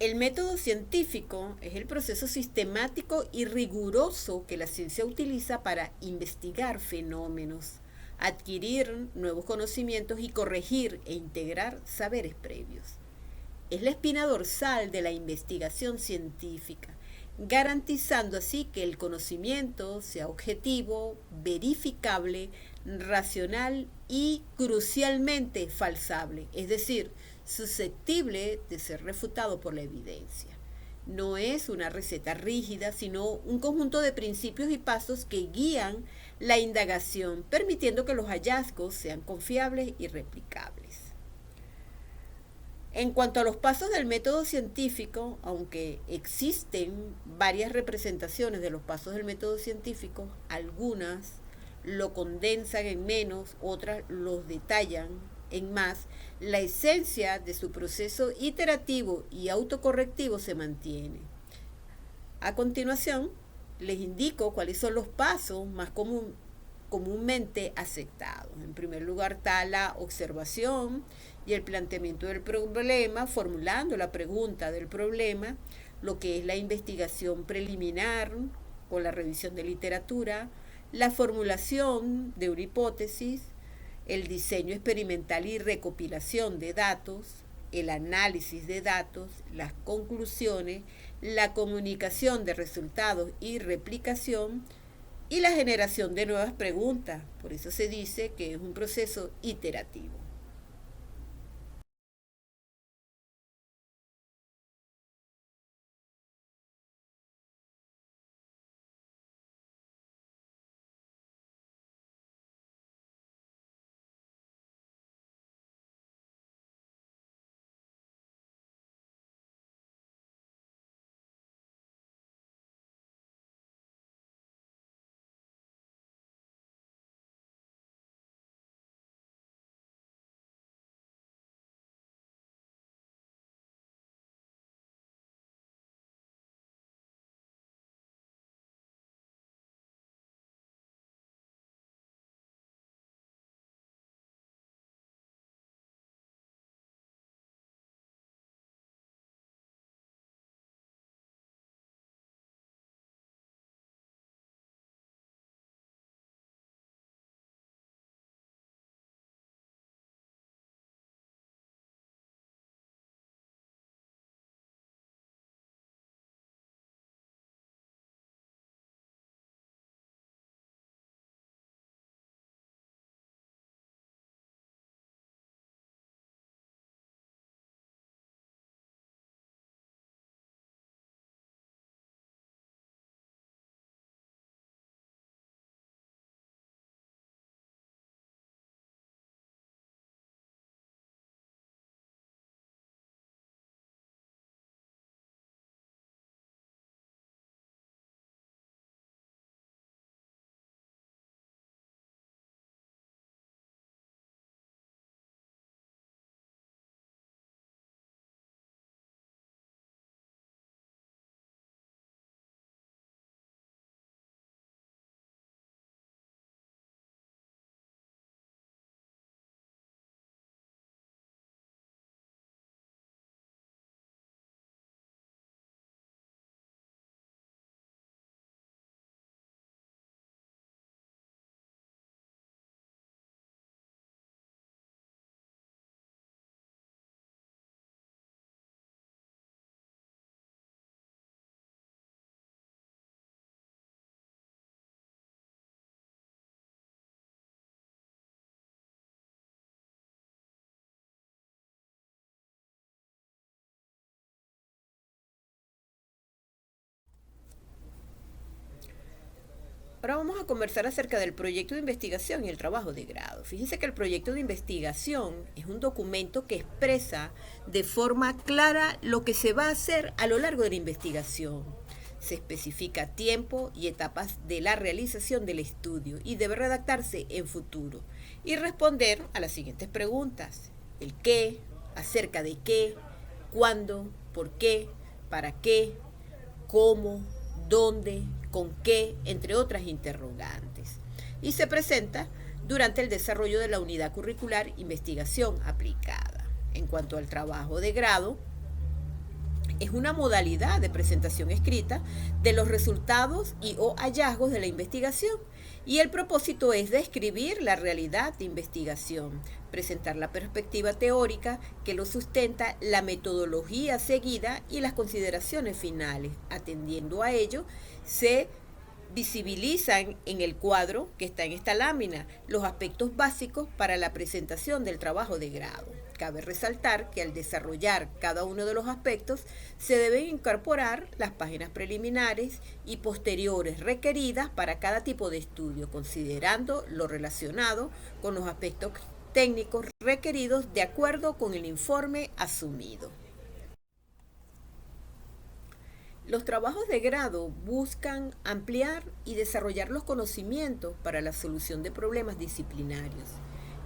El método científico es el proceso sistemático y riguroso que la ciencia utiliza para investigar fenómenos, adquirir nuevos conocimientos y corregir e integrar saberes previos. Es la espina dorsal de la investigación científica, garantizando así que el conocimiento sea objetivo, verificable, racional y crucialmente falsable, es decir, susceptible de ser refutado por la evidencia. No es una receta rígida, sino un conjunto de principios y pasos que guían la indagación, permitiendo que los hallazgos sean confiables y replicables. En cuanto a los pasos del método científico, aunque existen varias representaciones de los pasos del método científico, algunas lo condensan en menos, otras los detallan en más, la esencia de su proceso iterativo y autocorrectivo se mantiene. A continuación, les indico cuáles son los pasos más comúnmente aceptados. En primer lugar está la observación y el planteamiento del problema, formulando la pregunta del problema, lo que es la investigación preliminar con la revisión de literatura, la formulación de una hipótesis, el diseño experimental y recopilación de datos, el análisis de datos, las conclusiones, la comunicación de resultados y replicación y la generación de nuevas preguntas. Por eso se dice que es un proceso iterativo. Ahora vamos a conversar acerca del proyecto de investigación y el trabajo de grado. Fíjense que el proyecto de investigación es un documento que expresa de forma clara lo que se va a hacer a lo largo de la investigación. Se especifica tiempo y etapas de la realización del estudio y debe redactarse en futuro y responder a las siguientes preguntas: el qué, acerca de qué, cuándo, por qué, para qué, cómo, dónde, con qué, entre otras interrogantes. Y se presenta durante el desarrollo de la unidad curricular Investigación Aplicada. En cuanto al trabajo de grado, es una modalidad de presentación escrita de los resultados y o hallazgos de la investigación, y el propósito es describir la realidad de investigación, presentar la perspectiva teórica que lo sustenta, la metodología seguida y las consideraciones finales. Atendiendo a ello, se visibilizan en el cuadro que está en esta lámina los aspectos básicos para la presentación del trabajo de grado. Cabe resaltar que al desarrollar cada uno de los aspectos se deben incorporar las páginas preliminares y posteriores requeridas para cada tipo de estudio, considerando lo relacionado con los aspectos técnicos requeridos de acuerdo con el informe asumido. Los trabajos de grado buscan ampliar y desarrollar los conocimientos para la solución de problemas disciplinarios,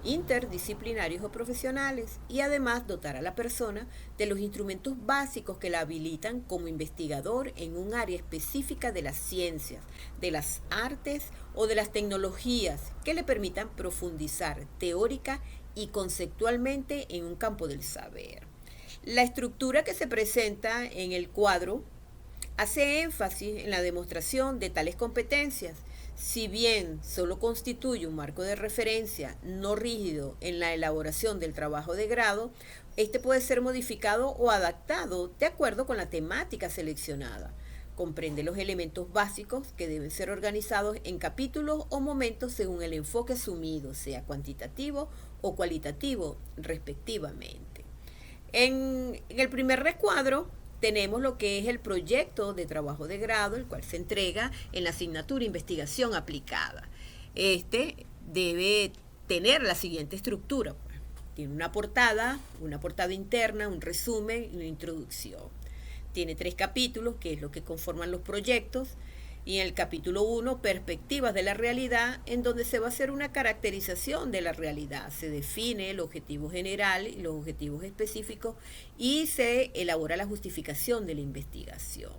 interdisciplinarios o profesionales, y además dotar a la persona de los instrumentos básicos que la habilitan como investigador en un área específica de las ciencias, de las artes o de las tecnologías que le permitan profundizar teórica y conceptualmente en un campo del saber. La estructura que se presenta en el cuadro hace énfasis en la demostración de tales competencias. Si bien solo constituye un marco de referencia no rígido en la elaboración del trabajo de grado, este puede ser modificado o adaptado de acuerdo con la temática seleccionada. Comprende los elementos básicos que deben ser organizados en capítulos o momentos según el enfoque asumido, sea cuantitativo o cualitativo, respectivamente. En el primer recuadro tenemos lo que es el proyecto de trabajo de grado, el cual se entrega en la asignatura Investigación Aplicada. Este debe tener la siguiente estructura. Tiene una portada interna, un resumen y una introducción. Tiene 3 capítulos, que es lo que conforman los proyectos. Y en el capítulo 1, perspectivas de la realidad, en donde se va a hacer una caracterización de la realidad. Se define el objetivo general y los objetivos específicos y se elabora la justificación de la investigación.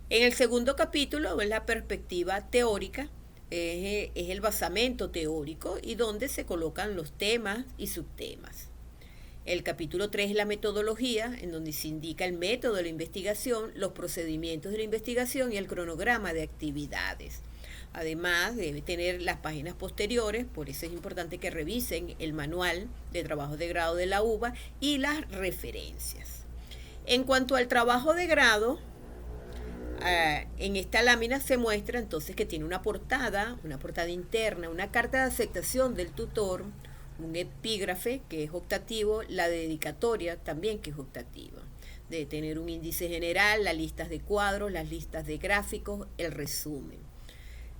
En el segundo capítulo es la perspectiva teórica, es el basamento teórico y donde se colocan los temas y subtemas. El capítulo 3 es la metodología, en donde se indica el método de la investigación, los procedimientos de la investigación y el cronograma de actividades. Además, debe tener las páginas posteriores, por eso es importante que revisen el manual de trabajo de grado de la UBA y las referencias. En cuanto al trabajo de grado, en esta lámina se muestra entonces que tiene una portada interna, una carta de aceptación del tutor, un epígrafe que es optativo, la dedicatoria también que es optativa. Debe tener un índice general, las listas de cuadros, las listas de gráficos, el resumen.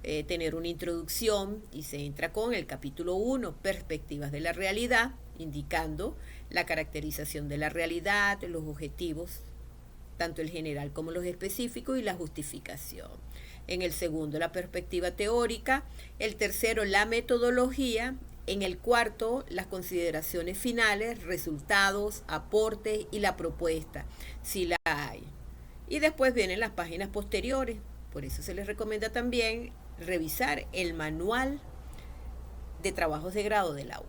Tener una introducción y se entra con el capítulo 1, perspectivas de la realidad, indicando la caracterización de la realidad, los objetivos, tanto el general como los específicos, y la justificación. En el segundo, la perspectiva teórica. El tercero, la metodología. En el cuarto, las consideraciones finales, resultados, aportes y la propuesta, si la hay. Y después vienen las páginas posteriores. Por eso se les recomienda también revisar el manual de trabajos de grado de la UBA.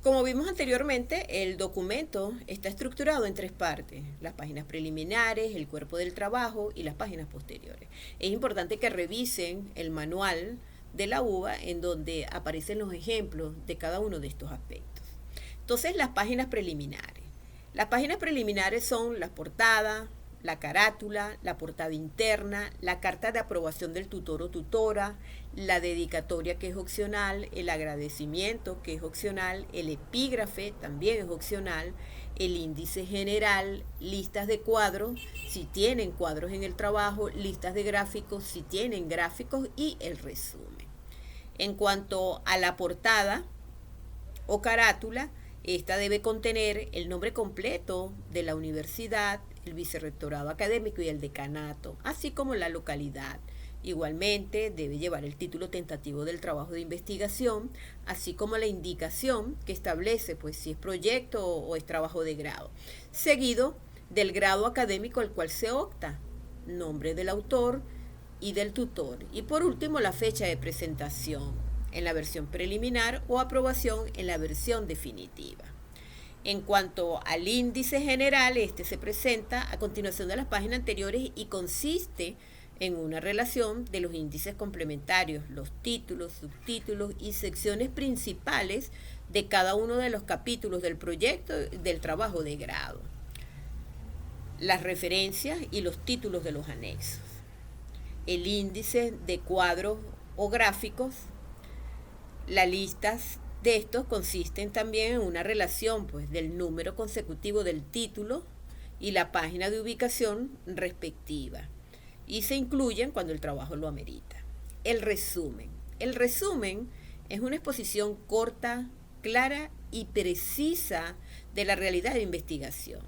Como vimos anteriormente, el documento está estructurado en 3 partes: las páginas preliminares, el cuerpo del trabajo y las páginas posteriores. Es importante que revisen el manual de la UBA, en donde aparecen los ejemplos de cada uno de estos aspectos. Entonces, las páginas preliminares. Las páginas preliminares son la portada, la carátula, la portada interna, la carta de aprobación del tutor o tutora, la dedicatoria, que es opcional, el agradecimiento, que es opcional, el epígrafe también es opcional, el índice general, listas de cuadros, si tienen cuadros en el trabajo, listas de gráficos, si tienen gráficos y el resumen. En cuanto a la portada o carátula, esta debe contener el nombre completo de la universidad, el vicerrectorado académico y el decanato, así como la localidad. Igualmente debe llevar el título tentativo del trabajo de investigación, así como la indicación que establece pues si es proyecto o es trabajo de grado, seguido del grado académico al cual se opta, nombre del autor y del tutor, y por último la fecha de presentación en la versión preliminar o aprobación en la versión definitiva. En cuanto al índice general, este se presenta a continuación de las páginas anteriores y consiste en una relación de los índices complementarios, los títulos, subtítulos y secciones principales de cada uno de los capítulos del proyecto del trabajo de grado, las referencias y los títulos de los anexos, el índice de cuadros o gráficos. Las listas de estos consisten también en una relación pues, del número consecutivo del título y la página de ubicación respectiva, y se incluyen cuando el trabajo lo amerita. El resumen. El resumen es una exposición corta, clara y precisa de la realidad de investigación.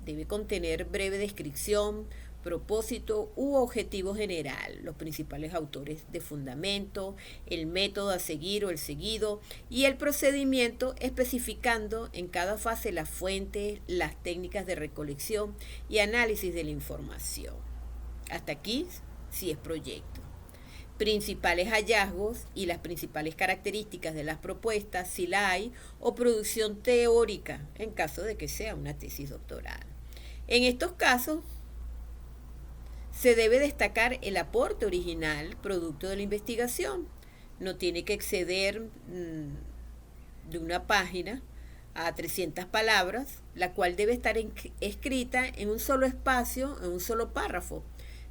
Debe contener breve descripción, propósito u objetivo general, los principales autores de fundamento, el método a seguir o el seguido y el procedimiento, especificando en cada fase las fuentes, las técnicas de recolección y análisis de la información. Hasta aquí, si es proyecto. Principales hallazgos y las principales características de las propuestas, si la hay, o producción teórica, en caso de que sea una tesis doctoral. En estos casos, se debe destacar el aporte original, producto de la investigación. No tiene que exceder de una página a 300 palabras, la cual debe estar escrita en un solo espacio, en un solo párrafo,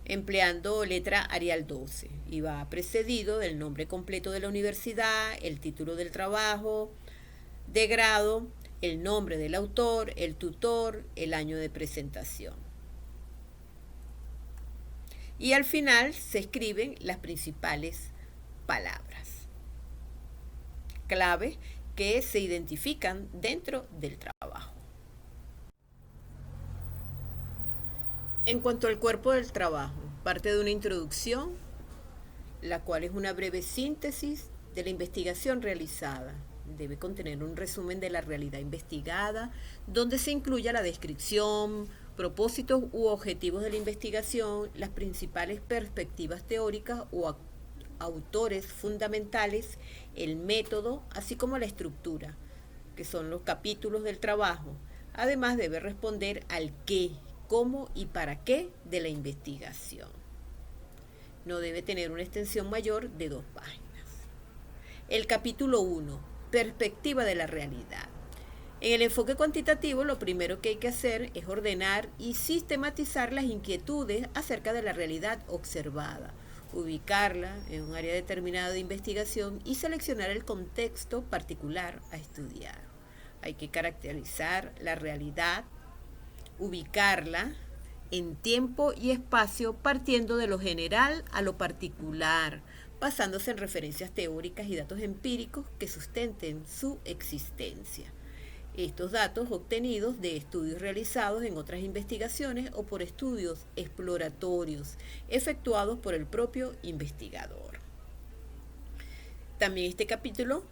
empleando letra Arial 12, y va precedido del nombre completo de la universidad, el título del trabajo de grado, el nombre del autor, el tutor, el año de presentación. Y al final se escriben las principales palabras clave que se identifican dentro del trabajo. En cuanto al cuerpo del trabajo, parte de una introducción, la cual es una breve síntesis de la investigación realizada. Debe contener un resumen de la realidad investigada, donde se incluya la descripción, propósitos u objetivos de la investigación, las principales perspectivas teóricas o autores fundamentales, el método, así como la estructura, que son los capítulos del trabajo. Además debe responder al qué, cómo y para qué de la investigación. No debe tener una extensión mayor de 2 páginas. El capítulo 1, perspectiva de la realidad. En el enfoque cuantitativo, lo primero que hay que hacer es ordenar y sistematizar las inquietudes acerca de la realidad observada, ubicarla en un área determinada de investigación y seleccionar el contexto particular a estudiar. Hay que caracterizar la realidad, ubicarla en tiempo y espacio partiendo de lo general a lo particular, basándose en referencias teóricas y datos empíricos que sustenten su existencia. Estos datos obtenidos de estudios realizados en otras investigaciones o por estudios exploratorios efectuados por el propio investigador. También este capítulo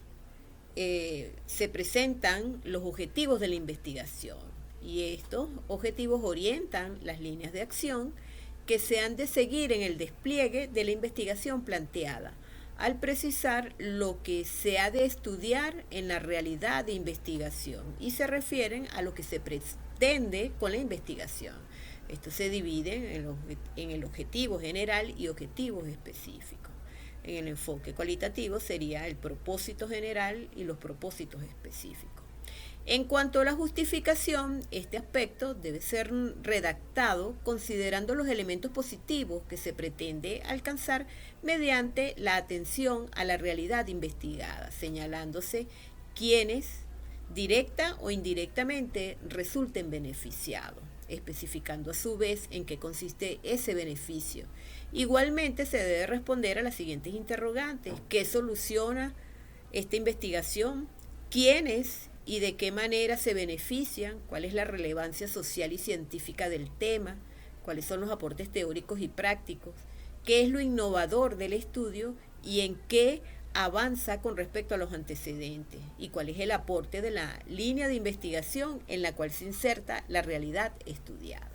se presentan los objetivos de la investigación y estos objetivos orientan las líneas de acción que se han de seguir en el despliegue de la investigación planteada, al precisar lo que se ha de estudiar en la realidad de investigación y se refieren a lo que se pretende con la investigación. Esto se divide en el objetivo general y objetivos específicos. En el enfoque cualitativo sería el propósito general y los propósitos específicos. En cuanto a la justificación, este aspecto debe ser redactado considerando los elementos positivos que se pretende alcanzar mediante la atención a la realidad investigada, señalándose quiénes directa o indirectamente resulten beneficiados, especificando a su vez en qué consiste ese beneficio. Igualmente se debe responder a las siguientes interrogantes: ¿qué soluciona esta investigación? ¿Quiénes y de qué manera se benefician? ¿Cuál es la relevancia social y científica del tema? ¿Cuáles son los aportes teóricos y prácticos? ¿Qué es lo innovador del estudio y en qué avanza con respecto a los antecedentes? ¿Y cuál es el aporte de la línea de investigación en la cual se inserta la realidad estudiada?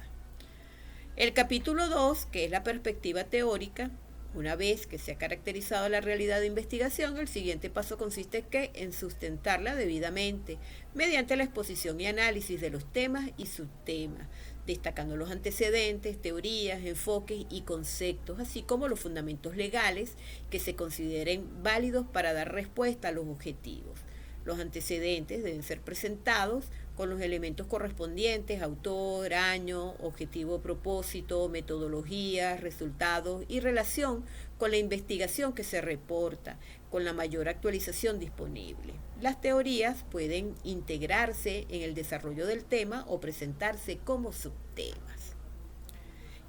El capítulo 2, que es la perspectiva teórica, una vez que se ha caracterizado la realidad de investigación, el siguiente paso consiste en sustentarla debidamente mediante la exposición y análisis de los temas y subtemas, destacando los antecedentes, teorías, enfoques y conceptos, así como los fundamentos legales que se consideren válidos para dar respuesta a los objetivos. Los antecedentes deben ser presentados con los elementos correspondientes: autor, año, objetivo, propósito, metodología, resultados y relación con la investigación que se reporta, con la mayor actualización disponible. Las teorías pueden integrarse en el desarrollo del tema o presentarse como subtemas.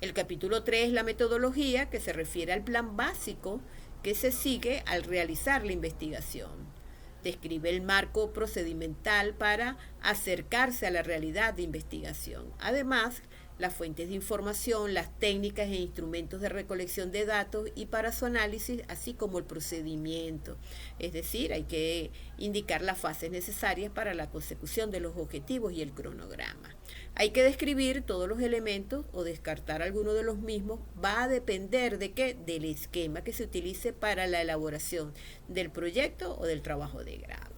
El capítulo 3 es la metodología, que se refiere al plan básico que se sigue al realizar la investigación. Describe el marco procedimental para acercarse a la realidad de investigación. Además, las fuentes de información, las técnicas e instrumentos de recolección de datos y para su análisis, así como el procedimiento. Es decir, hay que indicar las fases necesarias para la consecución de los objetivos y el cronograma. Hay que describir todos los elementos o descartar alguno de los mismos. Va a depender de qué, del esquema que se utilice para la elaboración del proyecto o del trabajo de grado.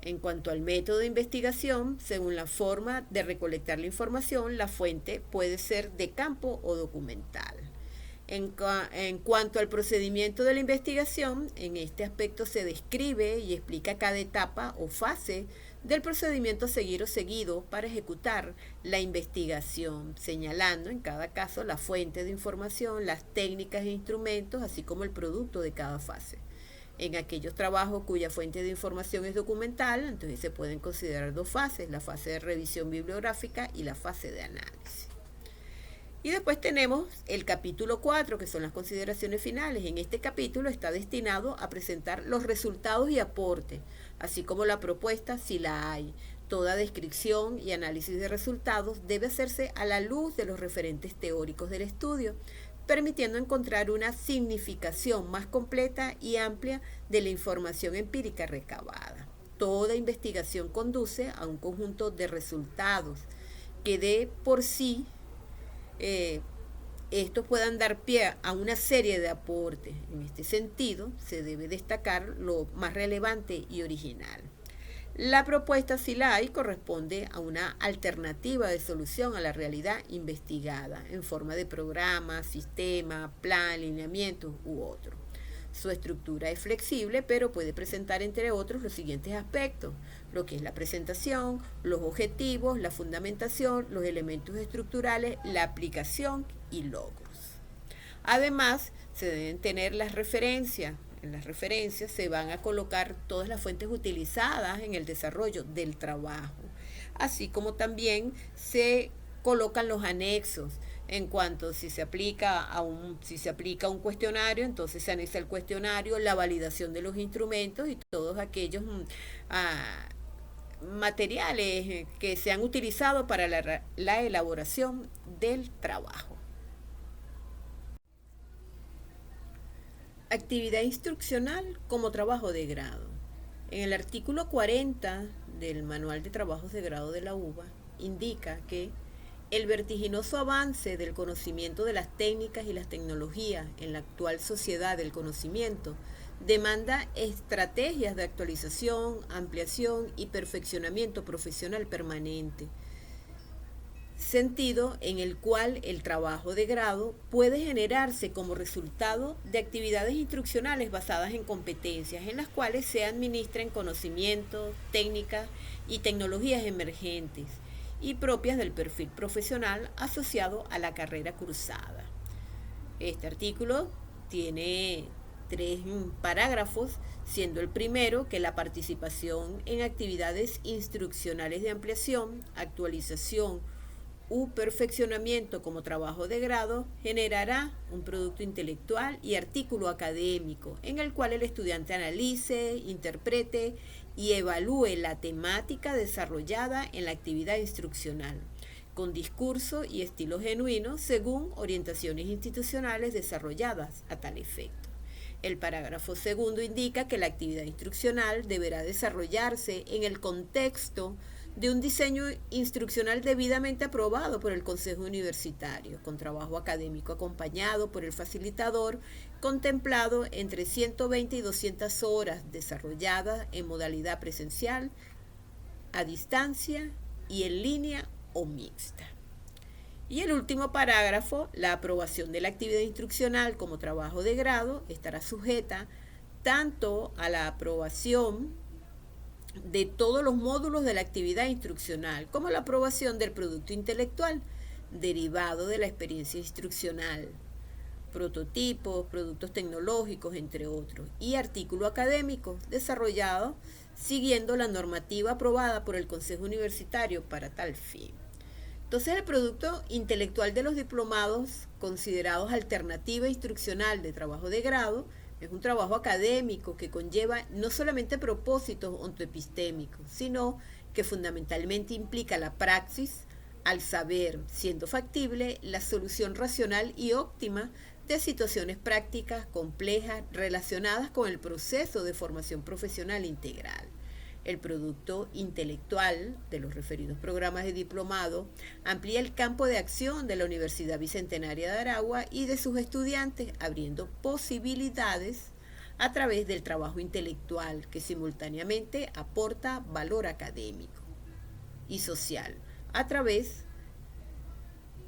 En cuanto al método de investigación, según la forma de recolectar la información, la fuente puede ser de campo o documental. En cuanto al procedimiento de la investigación, en este aspecto se describe y explica cada etapa o fase del procedimiento a seguir o seguido para ejecutar la investigación, señalando en cada caso la fuente de información, las técnicas e instrumentos, así como el producto de cada fase. En aquellos trabajos cuya fuente de información es documental, entonces se pueden considerar dos fases: la fase de revisión bibliográfica y la fase de análisis. Y después tenemos el capítulo 4, que son las consideraciones finales. En este capítulo está destinado a presentar los resultados y aportes, así como la propuesta, si la hay. Toda descripción y análisis de resultados debe hacerse a la luz de los referentes teóricos del estudio, permitiendo encontrar una significación más completa y amplia de la información empírica recabada. Toda investigación conduce a un conjunto de resultados que de por sí estos puedan dar pie a una serie de aportes. En este sentido, se debe destacar lo más relevante y original. La propuesta, si la hay, corresponde a una alternativa de solución a la realidad investigada en forma de programa, sistema, plan, lineamiento u otro. Su estructura es flexible, pero puede presentar, entre otros, los siguientes aspectos: lo que es la presentación, los objetivos, la fundamentación, los elementos estructurales, la aplicación y logros. Además, se deben tener las referencias. En las referencias se van a colocar todas las fuentes utilizadas en el desarrollo del trabajo, así como también se colocan los anexos. En cuanto si se aplica un cuestionario, entonces se anexa el cuestionario, la validación de los instrumentos y todos aquellos materiales que se han utilizado para la elaboración del trabajo. Actividad instruccional como trabajo de grado. En el artículo 40 del Manual de Trabajos de Grado de la UBA indica que el vertiginoso avance del conocimiento de las técnicas y las tecnologías en la actual sociedad del conocimiento demanda estrategias de actualización, ampliación y perfeccionamiento profesional permanente, sentido en el cual el trabajo de grado puede generarse como resultado de actividades instruccionales basadas en competencias en las cuales se administren conocimientos, técnicas y tecnologías emergentes y propias del perfil profesional asociado a la carrera cursada. Este artículo tiene 3 parágrafos, siendo el primero que la participación en actividades instruccionales de ampliación, actualización u perfeccionamiento como trabajo de grado generará un producto intelectual y artículo académico en el cual el estudiante analice, interprete y evalúe la temática desarrollada en la actividad instruccional, con discurso y estilo genuino según orientaciones institucionales desarrolladas a tal efecto. El parágrafo segundo indica que la actividad instruccional deberá desarrollarse en el contexto de un diseño instruccional debidamente aprobado por el Consejo Universitario, con trabajo académico acompañado por el facilitador, contemplado entre 120 y 200 horas, desarrolladas en modalidad presencial, a distancia y en línea o mixta. Y el último parágrafo, la aprobación de la actividad instruccional como trabajo de grado estará sujeta tanto a la aprobación de todos los módulos de la actividad instruccional, como la aprobación del producto intelectual derivado de la experiencia instruccional, prototipos, productos tecnológicos, entre otros, y artículo académico desarrollado siguiendo la normativa aprobada por el Consejo Universitario para tal fin. Entonces, el producto intelectual de los diplomados considerados alternativa instruccional de trabajo de grado es un trabajo académico que conlleva no solamente propósitos ontoepistémicos, sino que fundamentalmente implica la praxis al saber, siendo factible, la solución racional y óptima de situaciones prácticas complejas relacionadas con el proceso de formación profesional integral. El producto intelectual de los referidos programas de diplomado amplía el campo de acción de la Universidad Bicentenaria de Aragua y de sus estudiantes, abriendo posibilidades a través del trabajo intelectual que simultáneamente aporta valor académico y social a través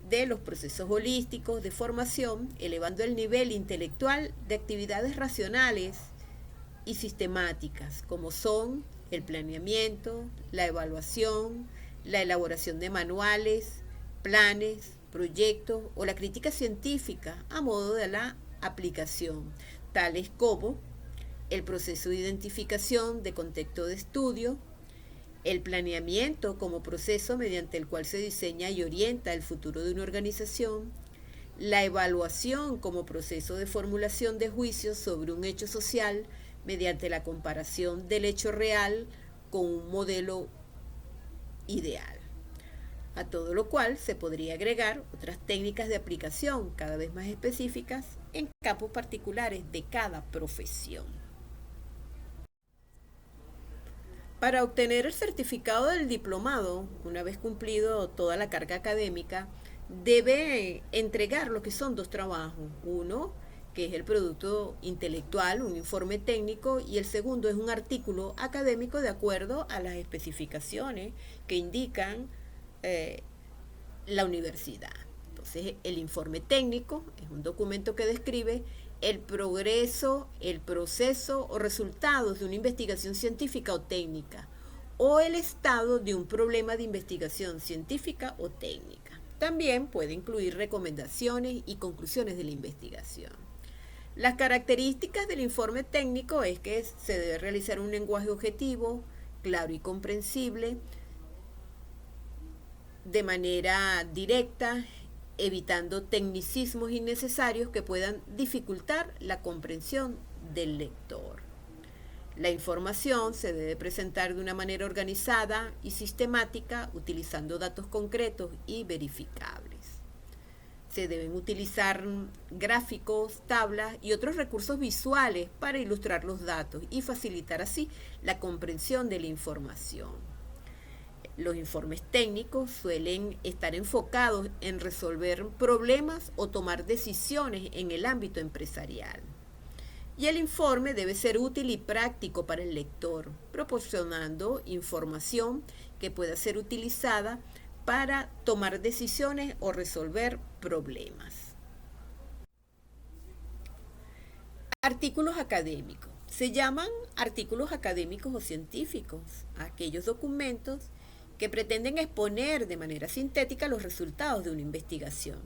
de los procesos holísticos de formación, elevando el nivel intelectual de actividades racionales y sistemáticas, como son el planeamiento, la evaluación, la elaboración de manuales, planes, proyectos o la crítica científica a modo de la aplicación, tales como el proceso de identificación de contexto de estudio, el planeamiento como proceso mediante el cual se diseña y orienta el futuro de una organización, la evaluación como proceso de formulación de juicios sobre un hecho social mediante la comparación del hecho real con un modelo ideal. A todo lo cual se podría agregar otras técnicas de aplicación cada vez más específicas en campos particulares de cada profesión. Para obtener el certificado del diplomado, una vez cumplido toda la carga académica, debe entregar lo que son 2 trabajos. Uno, que es el producto intelectual, un informe técnico, y el segundo es un artículo académico de acuerdo a las especificaciones que indican la universidad. Entonces, el informe técnico es un documento que describe el progreso, el proceso o resultados de una investigación científica o técnica, o el estado de un problema de investigación científica o técnica. También puede incluir recomendaciones y conclusiones de la investigación. Las características del informe técnico es que se debe realizar un lenguaje objetivo, claro y comprensible, de manera directa, evitando tecnicismos innecesarios que puedan dificultar la comprensión del lector. La información se debe presentar de una manera organizada y sistemática, utilizando datos concretos y verificables. Se deben utilizar gráficos, tablas y otros recursos visuales para ilustrar los datos y facilitar así la comprensión de la información. Los informes técnicos suelen estar enfocados en resolver problemas o tomar decisiones en el ámbito empresarial. Y el informe debe ser útil y práctico para el lector, proporcionando información que pueda ser utilizada para tomar decisiones o resolver problemas. Artículos académicos. Se llaman artículos académicos o científicos a aquellos documentos que pretenden exponer de manera sintética los resultados de una investigación.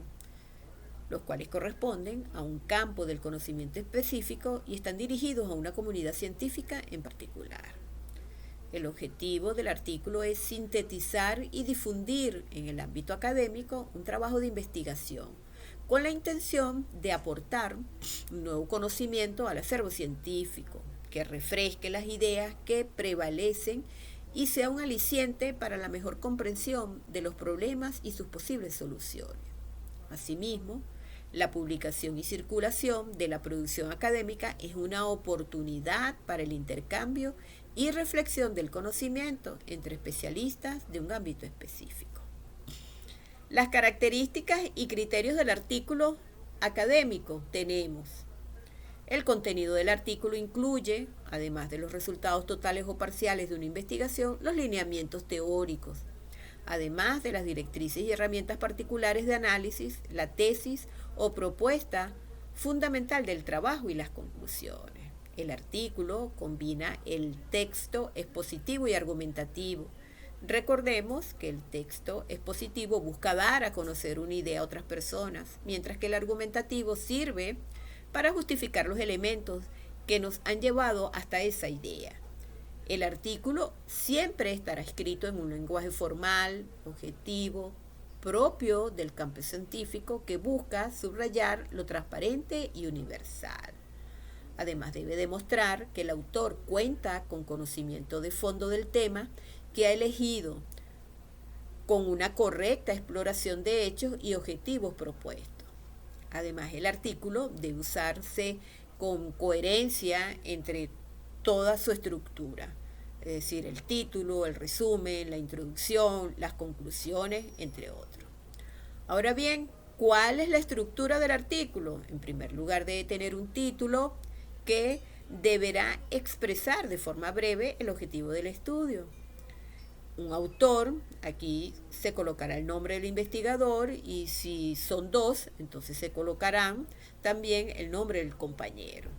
los cuales corresponden a un campo del conocimiento específico y están dirigidos a una comunidad científica en particular. El objetivo del artículo es sintetizar y difundir en el ámbito académico un trabajo de investigación, con la intención de aportar un nuevo conocimiento al acervo científico, que refresque las ideas que prevalecen y sea un aliciente para la mejor comprensión de los problemas y sus posibles soluciones. Asimismo, la publicación y circulación de la producción académica es una oportunidad para el intercambio y reflexión del conocimiento entre especialistas de un ámbito específico. Las características y criterios del artículo académico tenemos. El contenido del artículo incluye, además de los resultados totales o parciales de una investigación, los lineamientos teóricos, además de las directrices y herramientas particulares de análisis, la tesis o propuesta fundamental del trabajo y las conclusiones. El artículo combina el texto expositivo y argumentativo. Recordemos que el texto expositivo busca dar a conocer una idea a otras personas, mientras que el argumentativo sirve para justificar los elementos que nos han llevado hasta esa idea. El artículo siempre estará escrito en un lenguaje formal, objetivo, propio del campo científico que busca subrayar lo transparente y universal. Además, debe demostrar que el autor cuenta con conocimiento de fondo del tema que ha elegido, con una correcta exploración de hechos y objetivos propuestos. Además, el artículo debe usarse con coherencia entre toda su estructura, es decir, el título, el resumen, la introducción, las conclusiones, entre otros. Ahora bien, ¿cuál es la estructura del artículo? En primer lugar, debe tener un título que deberá expresar de forma breve el objetivo del estudio. Un autor, aquí se colocará el nombre del investigador y si son dos, entonces se colocarán también el nombre del compañero.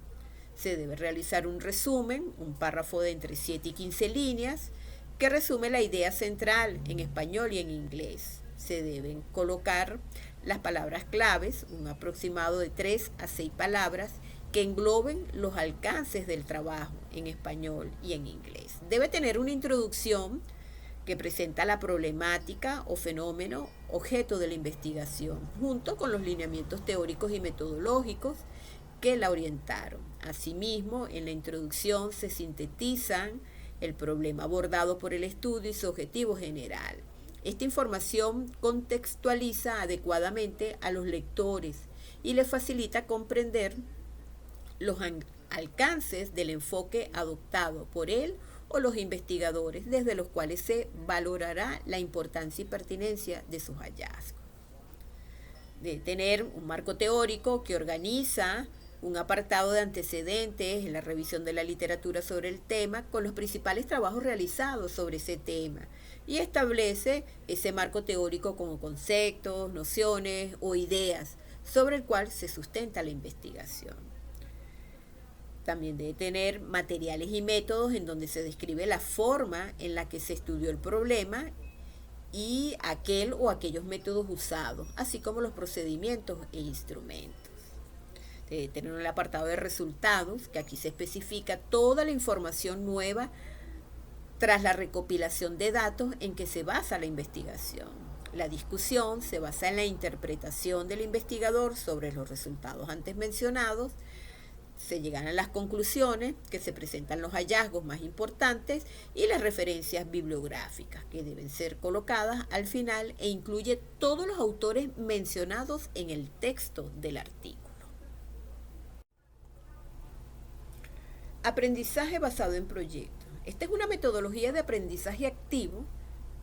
Se debe realizar un resumen, un párrafo de entre 7 y 15 líneas, que resume la idea central en español y en inglés. Se deben colocar las palabras claves, un aproximado de 3 a 6 palabras, que engloben los alcances del trabajo en español y en inglés. Debe tener una introducción que presenta la problemática o fenómeno objeto de la investigación, junto con los lineamientos teóricos y metodológicos que la orientaron. Asimismo, en la introducción se sintetizan el problema abordado por el estudio y su objetivo general. Esta información contextualiza adecuadamente a los lectores y les facilita comprender los alcances del enfoque adoptado por él o los investigadores, desde los cuales se valorará la importancia y pertinencia de sus hallazgos. De tener un marco teórico que organiza un apartado de antecedentes en la revisión de la literatura sobre el tema con los principales trabajos realizados sobre ese tema y establece ese marco teórico como conceptos, nociones o ideas sobre el cual se sustenta la investigación. También debe tener materiales y métodos en donde se describe la forma en la que se estudió el problema y aquel o aquellos métodos usados, así como los procedimientos e instrumentos. Debe tener el apartado de resultados, que aquí se especifica toda la información nueva tras la recopilación de datos en que se basa la investigación. La discusión se basa en la interpretación del investigador sobre los resultados antes mencionados. Se llegan a las conclusiones, que se presentan los hallazgos más importantes y las referencias bibliográficas, que deben ser colocadas al final e incluye todos los autores mencionados en el texto del artículo. Aprendizaje basado en proyectos. Esta es una metodología de aprendizaje activo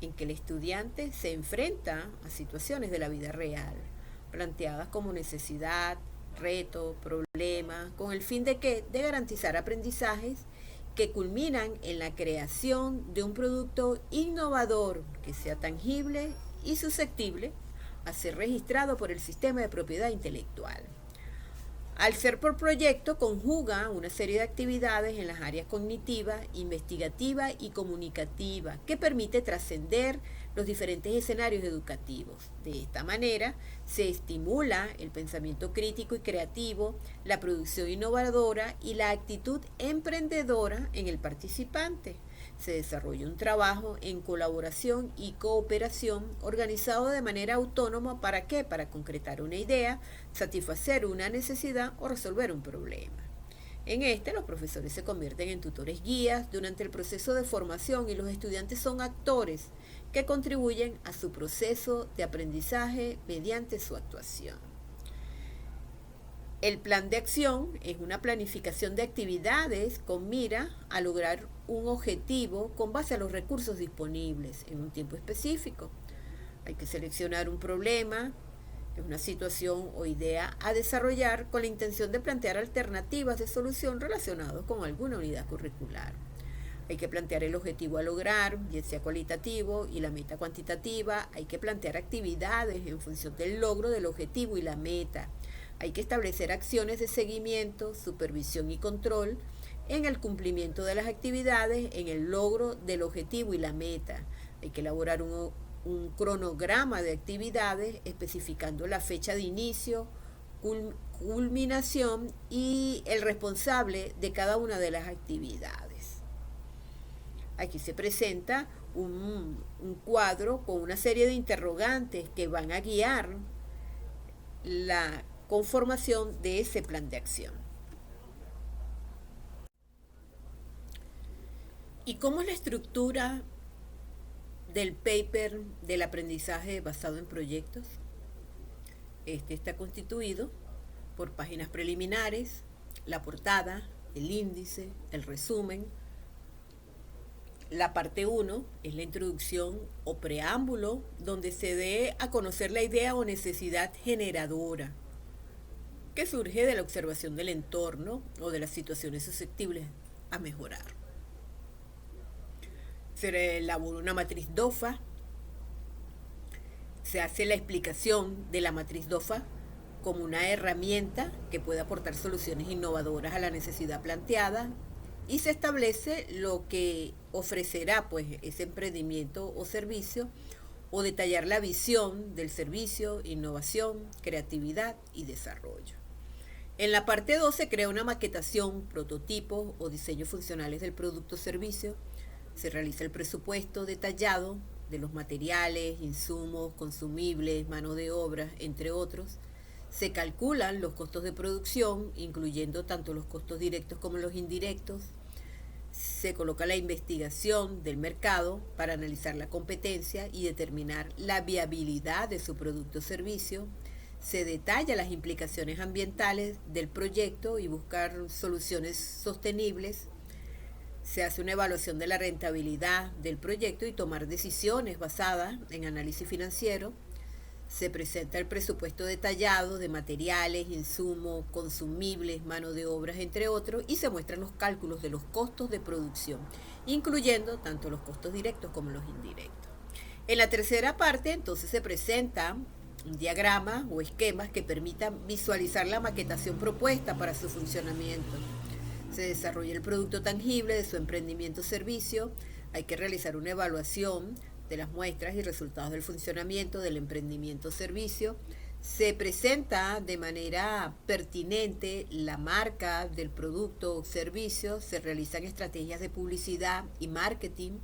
en que el estudiante se enfrenta a situaciones de la vida real, planteadas como necesidad, reto, problema, con el fin de garantizar aprendizajes que culminan en la creación de un producto innovador que sea tangible y susceptible a ser registrado por el sistema de propiedad intelectual. Al ser por proyecto, conjuga una serie de actividades en las áreas cognitiva, investigativa y comunicativa que permite trascender los diferentes escenarios educativos. De esta manera, se estimula el pensamiento crítico y creativo, la producción innovadora y la actitud emprendedora en el participante. Se desarrolla un trabajo en colaboración y cooperación organizado de manera autónoma. ¿Para qué? Para concretar una idea, satisfacer una necesidad o resolver un problema. En este, los profesores se convierten en tutores guías durante el proceso de formación y los estudiantes son actores que contribuyen a su proceso de aprendizaje mediante su actuación. El plan de acción es una planificación de actividades con mira a lograr un objetivo con base a los recursos disponibles en un tiempo específico. Hay que seleccionar un problema, una situación o idea a desarrollar con la intención de plantear alternativas de solución relacionadas con alguna unidad curricular. Hay que plantear el objetivo a lograr, ya sea cualitativo, y la meta cuantitativa. Hay que plantear actividades en función del logro del objetivo y la meta. Hay que establecer acciones de seguimiento, supervisión y control en el cumplimiento de las actividades, en el logro del objetivo y la meta. Hay que elaborar un cronograma de actividades especificando la fecha de inicio, culminación y el responsable de cada una de las actividades. Aquí se presenta un cuadro con una serie de interrogantes que van a guiar la conformación de ese plan de acción. ¿Y cómo es la estructura del paper del aprendizaje basado en proyectos? Este está constituido por páginas preliminares, la portada, el índice, el resumen. La parte 1 es la introducción o preámbulo, donde se dé a conocer la idea o necesidad generadora que surge de la observación del entorno o de las situaciones susceptibles a mejorar. Se elabora una matriz DOFA, se hace la explicación de la matriz DOFA como una herramienta que puede aportar soluciones innovadoras a la necesidad planteada y se establece lo que ofrecerá pues ese emprendimiento o servicio o detallar la visión del servicio, innovación, creatividad y desarrollo. En la parte 2 se crea una maquetación, prototipos o diseños funcionales del producto o servicio. Se realiza el presupuesto detallado de los materiales, insumos, consumibles, mano de obra, entre otros. Se calculan los costos de producción, incluyendo tanto los costos directos como los indirectos. Se coloca la investigación del mercado para analizar la competencia y determinar la viabilidad de su producto o servicio. Se detalla las implicaciones ambientales del proyecto y buscar soluciones sostenibles. Se hace una evaluación de la rentabilidad del proyecto y tomar decisiones basadas en análisis financiero. Se presenta el presupuesto detallado de materiales, insumos, consumibles, mano de obra, entre otros, y se muestran los cálculos de los costos de producción, incluyendo tanto los costos directos como los indirectos. En la tercera parte, entonces, se presenta un diagrama o esquemas que permitan visualizar la maquetación propuesta para su funcionamiento. Se desarrolla el producto tangible de su emprendimiento o servicio. Hay que realizar una evaluación de las muestras y resultados del funcionamiento del emprendimiento o servicio. Se presenta de manera pertinente la marca del producto o servicio. Se realizan estrategias de publicidad y marketing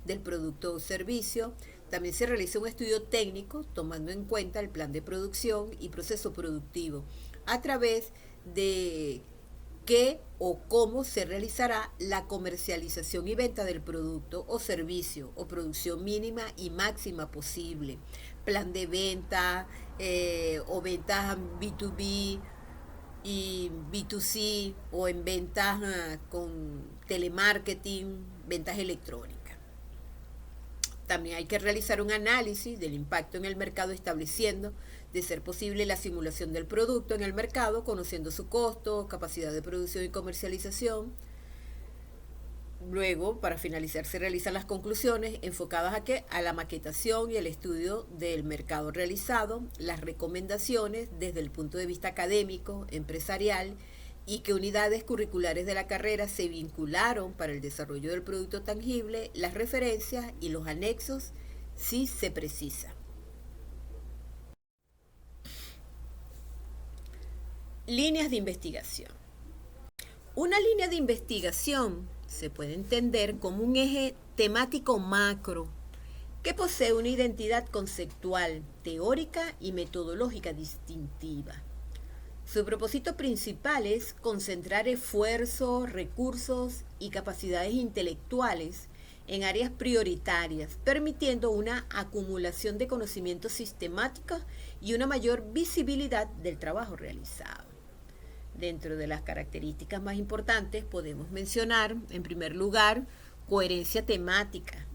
del producto o servicio. También se realiza un estudio técnico tomando en cuenta el plan de producción y proceso productivo a través de qué o cómo se realizará la comercialización y venta del producto o servicio o producción mínima y máxima posible, plan de venta o ventas B2B y B2C o en ventas con telemarketing, ventas electrónicas. También hay que realizar un análisis del impacto en el mercado estableciendo, de ser posible, la simulación del producto en el mercado, conociendo su costo, capacidad de producción y comercialización. Luego, para finalizar, se realizan las conclusiones enfocadas a la maquetación y el estudio del mercado realizado, las recomendaciones desde el punto de vista académico, empresarial, y qué unidades curriculares de la carrera se vincularon para el desarrollo del producto tangible, las referencias y los anexos si se precisa. Líneas de investigación. Una línea de investigación se puede entender como un eje temático macro que posee una identidad conceptual, teórica y metodológica distintiva. Su propósito principal es concentrar esfuerzos, recursos y capacidades intelectuales en áreas prioritarias, permitiendo una acumulación de conocimientos sistemáticos y una mayor visibilidad del trabajo realizado. Dentro de las características más importantes podemos mencionar, en primer lugar, coherencia temática.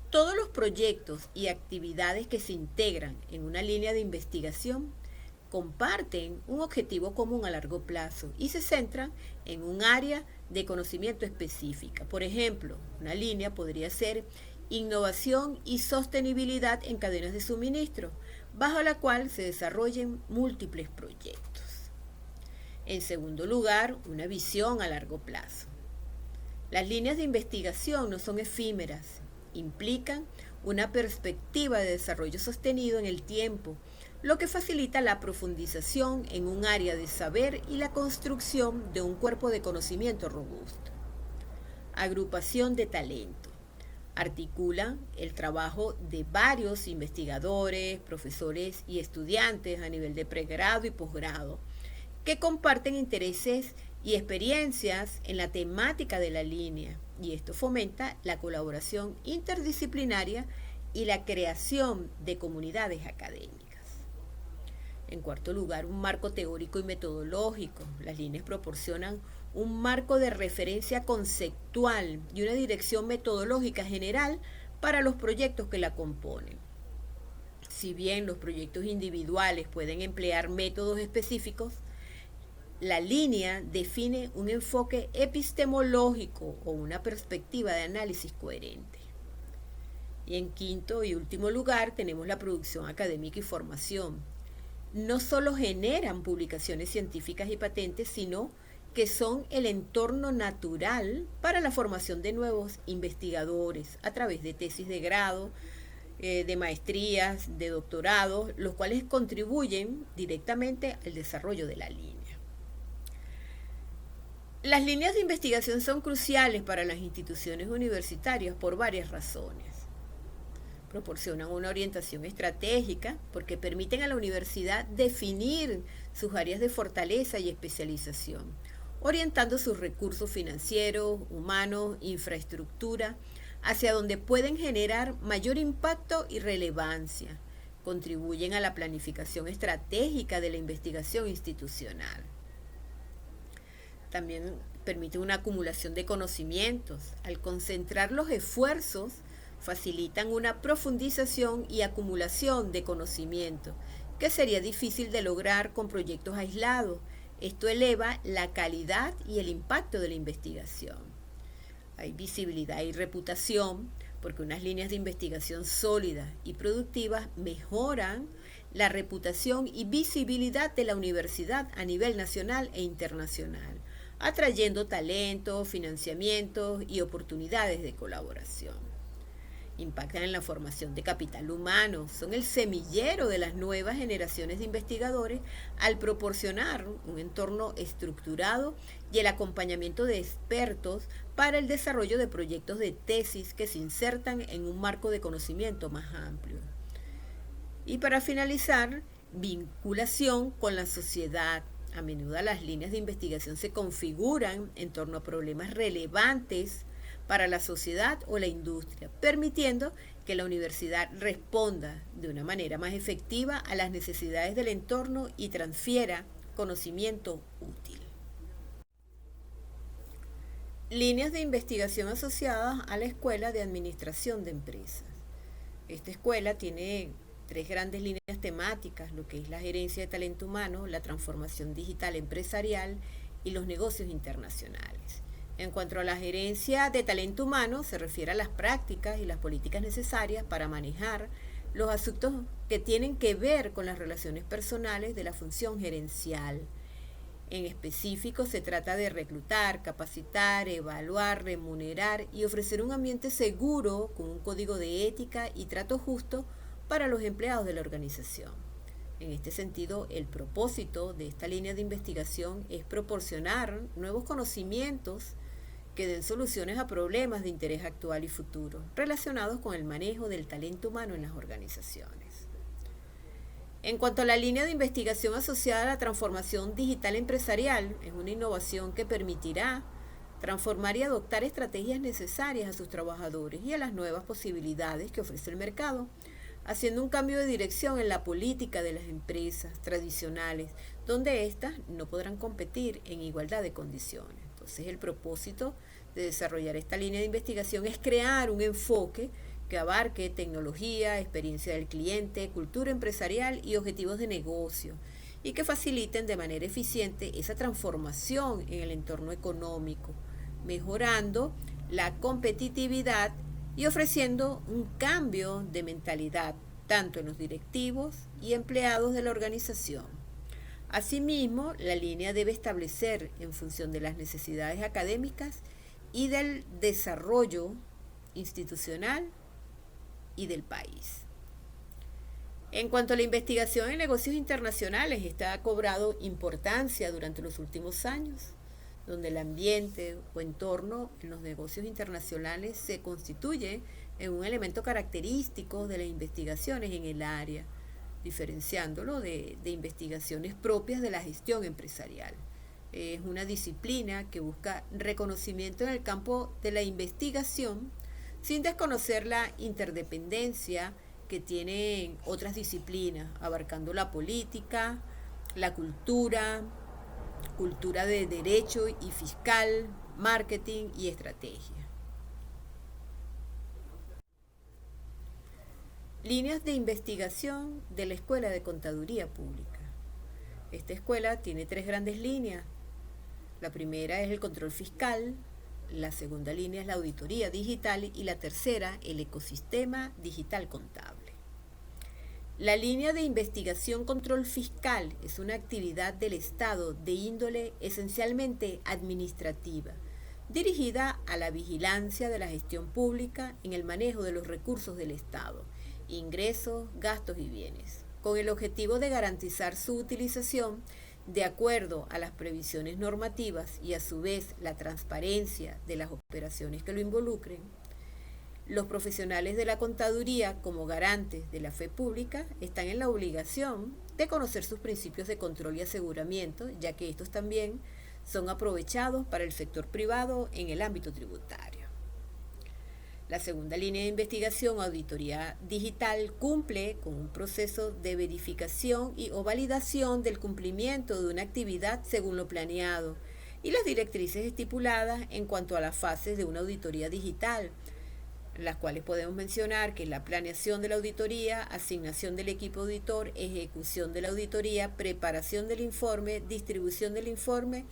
Todos los proyectos y actividades que se integran en una línea de investigación comparten un objetivo común a largo plazo y se centran en un área de conocimiento específica. Por ejemplo, una línea podría ser innovación y sostenibilidad en cadenas de suministro, bajo la cual se desarrollen múltiples proyectos. En segundo lugar, una visión a largo plazo. Las líneas de investigación no son efímeras, implican una perspectiva de desarrollo sostenido en el tiempo, lo que facilita la profundización en un área de saber y la construcción de un cuerpo de conocimiento robusto. Agrupación de talento. Articula el trabajo de varios investigadores, profesores y estudiantes a nivel de pregrado y posgrado, que comparten intereses y experiencias en la temática de la línea, y esto fomenta la colaboración interdisciplinaria y la creación de comunidades académicas. En cuarto lugar, un marco teórico y metodológico. Las líneas proporcionan un marco de referencia conceptual y una dirección metodológica general para los proyectos que la componen. Si bien los proyectos individuales pueden emplear métodos específicos, la línea define un enfoque epistemológico o una perspectiva de análisis coherente. Y en quinto y último lugar tenemos la producción académica y formación. No solo generan publicaciones científicas y patentes, sino que son el entorno natural para la formación de nuevos investigadores a través de tesis de grado, de maestrías, de doctorados, los cuales contribuyen directamente al desarrollo de la línea. Las líneas de investigación son cruciales para las instituciones universitarias por varias razones. Proporcionan una orientación estratégica porque permiten a la universidad definir sus áreas de fortaleza y especialización, orientando sus recursos financieros, humanos, infraestructura, hacia donde pueden generar mayor impacto y relevancia. Contribuyen a la planificación estratégica de la investigación institucional. También permite una acumulación de conocimientos. Al concentrar los esfuerzos, facilitan una profundización y acumulación de conocimiento, que sería difícil de lograr con proyectos aislados. Esto eleva la calidad y el impacto de la investigación. Hay visibilidad y reputación, porque unas líneas de investigación sólidas y productivas mejoran la reputación y visibilidad de la universidad a nivel nacional e internacional, atrayendo talentos, financiamientos y oportunidades de colaboración. Impactan en la formación de capital humano, son el semillero de las nuevas generaciones de investigadores al proporcionar un entorno estructurado y el acompañamiento de expertos para el desarrollo de proyectos de tesis que se insertan en un marco de conocimiento más amplio. Y para finalizar, vinculación con la sociedad. A menudo las líneas de investigación se configuran en torno a problemas relevantes para la sociedad o la industria, permitiendo que la universidad responda de una manera más efectiva a las necesidades del entorno y transfiera conocimiento útil. Líneas de investigación asociadas a la Escuela de Administración de Empresas. Esta escuela tiene 3 grandes líneas temáticas, lo que es la gerencia de talento humano, la transformación digital empresarial y los negocios internacionales. En cuanto a la gerencia de talento humano, se refiere a las prácticas y las políticas necesarias para manejar los asuntos que tienen que ver con las relaciones personales de la función gerencial. En específico, se trata de reclutar, capacitar, evaluar, remunerar y ofrecer un ambiente seguro con un código de ética y trato justo para los empleados de la organización. En este sentido, el propósito de esta línea de investigación es proporcionar nuevos conocimientos que den soluciones a problemas de interés actual y futuro relacionados con el manejo del talento humano en las organizaciones. En cuanto a la línea de investigación asociada a la transformación digital empresarial, es una innovación que permitirá transformar y adoptar estrategias necesarias a sus trabajadores y a las nuevas posibilidades que ofrece el mercado, haciendo un cambio de dirección en la política de las empresas tradicionales, donde éstas no podrán competir en igualdad de condiciones. Entonces, el propósito de desarrollar esta línea de investigación es crear un enfoque que abarque tecnología, experiencia del cliente, cultura empresarial y objetivos de negocio, y que faciliten de manera eficiente esa transformación en el entorno económico, mejorando la competitividad y ofreciendo un cambio de mentalidad, tanto en los directivos y empleados de la organización. Asimismo, la línea debe establecer, en función de las necesidades académicas y del desarrollo institucional y del país. En cuanto a la investigación en negocios internacionales, esta ha cobrado importancia durante los últimos años, donde el ambiente o entorno en los negocios internacionales se constituye en un elemento característico de las investigaciones en el área, diferenciándolo de investigaciones propias de la gestión empresarial. Es una disciplina que busca reconocimiento en el campo de la investigación sin desconocer la interdependencia que tienen otras disciplinas, abarcando la política, la cultura de derecho y fiscal, marketing y estrategia. Líneas de investigación de la Escuela de Contaduría Pública. Esta escuela tiene 3 grandes líneas. La primera es el control fiscal, la segunda línea es la auditoría digital y la tercera, el ecosistema digital contable. La línea de investigación control fiscal es una actividad del Estado de índole esencialmente administrativa, dirigida a la vigilancia de la gestión pública en el manejo de los recursos del Estado, ingresos, gastos y bienes, con el objetivo de garantizar su utilización de acuerdo a las previsiones normativas y a su vez la transparencia de las operaciones que lo involucren. Los profesionales de la contaduría, como garantes de la fe pública, están en la obligación de conocer sus principios de control y aseguramiento, ya que estos también son aprovechados para el sector privado en el ámbito tributario. La segunda línea de investigación, auditoría digital, cumple con un proceso de verificación o validación del cumplimiento de una actividad según lo planeado y las directrices estipuladas en cuanto a las fases de una auditoría digital, las cuales podemos mencionar que es la planeación de la auditoría, asignación del equipo auditor, ejecución de la auditoría, preparación del informe, distribución del informe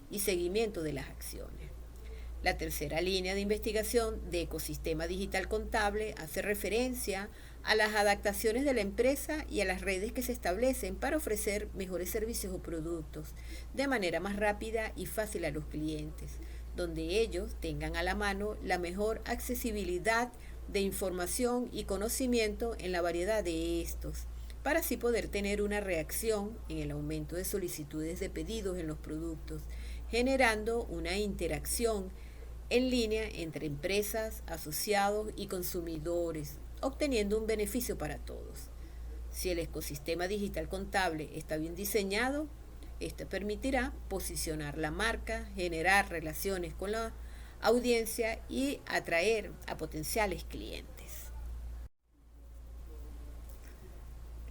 y seguimiento de las acciones. La tercera línea de investigación de ecosistema digital contable hace referencia a las adaptaciones de la empresa y a las redes que se establecen para ofrecer mejores servicios o productos de manera más rápida y fácil a los clientes, donde ellos tengan a la mano la mejor accesibilidad de información y conocimiento en la variedad de estos, para así poder tener una reacción en el aumento de solicitudes de pedidos en los productos, generando una interacción en línea entre empresas, asociados y consumidores, obteniendo un beneficio para todos. Si el ecosistema digital contable está bien diseñado, este permitirá posicionar la marca, generar relaciones con la audiencia y atraer a potenciales clientes.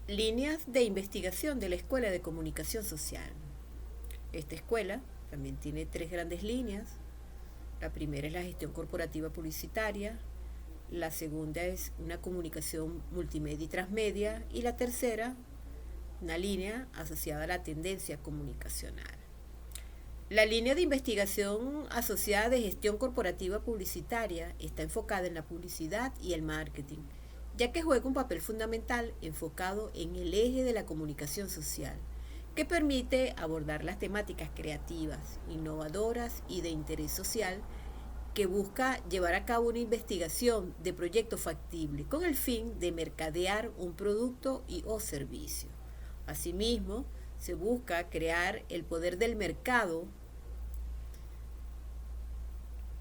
Líneas de investigación de la Escuela de Comunicación Social. Esta escuela también tiene 3 grandes líneas. La primera es la gestión corporativa publicitaria, la segunda es una comunicación multimedia y transmedia y la tercera, una línea asociada a la tendencia comunicacional. La línea de investigación asociada de gestión corporativa publicitaria está enfocada en la publicidad y el marketing, ya que juega un papel fundamental enfocado en el eje de la comunicación social, que permite abordar las temáticas creativas, innovadoras y de interés social, que busca llevar a cabo una investigación de proyectos factibles con el fin de mercadear un producto y o servicio. Asimismo, se busca crear el poder del mercado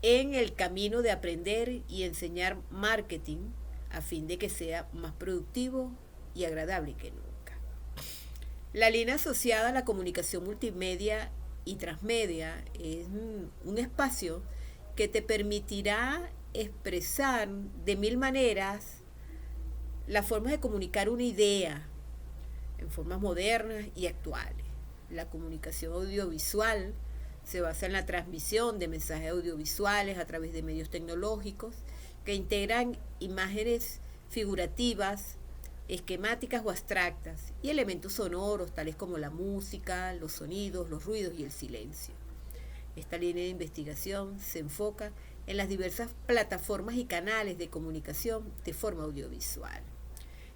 en el camino de aprender y enseñar marketing a fin de que sea más productivo y agradable que nunca. La línea asociada a la comunicación multimedia y transmedia es un espacio que te permitirá expresar de mil maneras las formas de comunicar una idea en formas modernas y actuales. La comunicación audiovisual se basa en la transmisión de mensajes audiovisuales a través de medios tecnológicos que integran imágenes figurativas, esquemáticas o abstractas y elementos sonoros tales como la música, los sonidos, los ruidos y el silencio. Esta línea de investigación se enfoca en las diversas plataformas y canales de comunicación de forma audiovisual.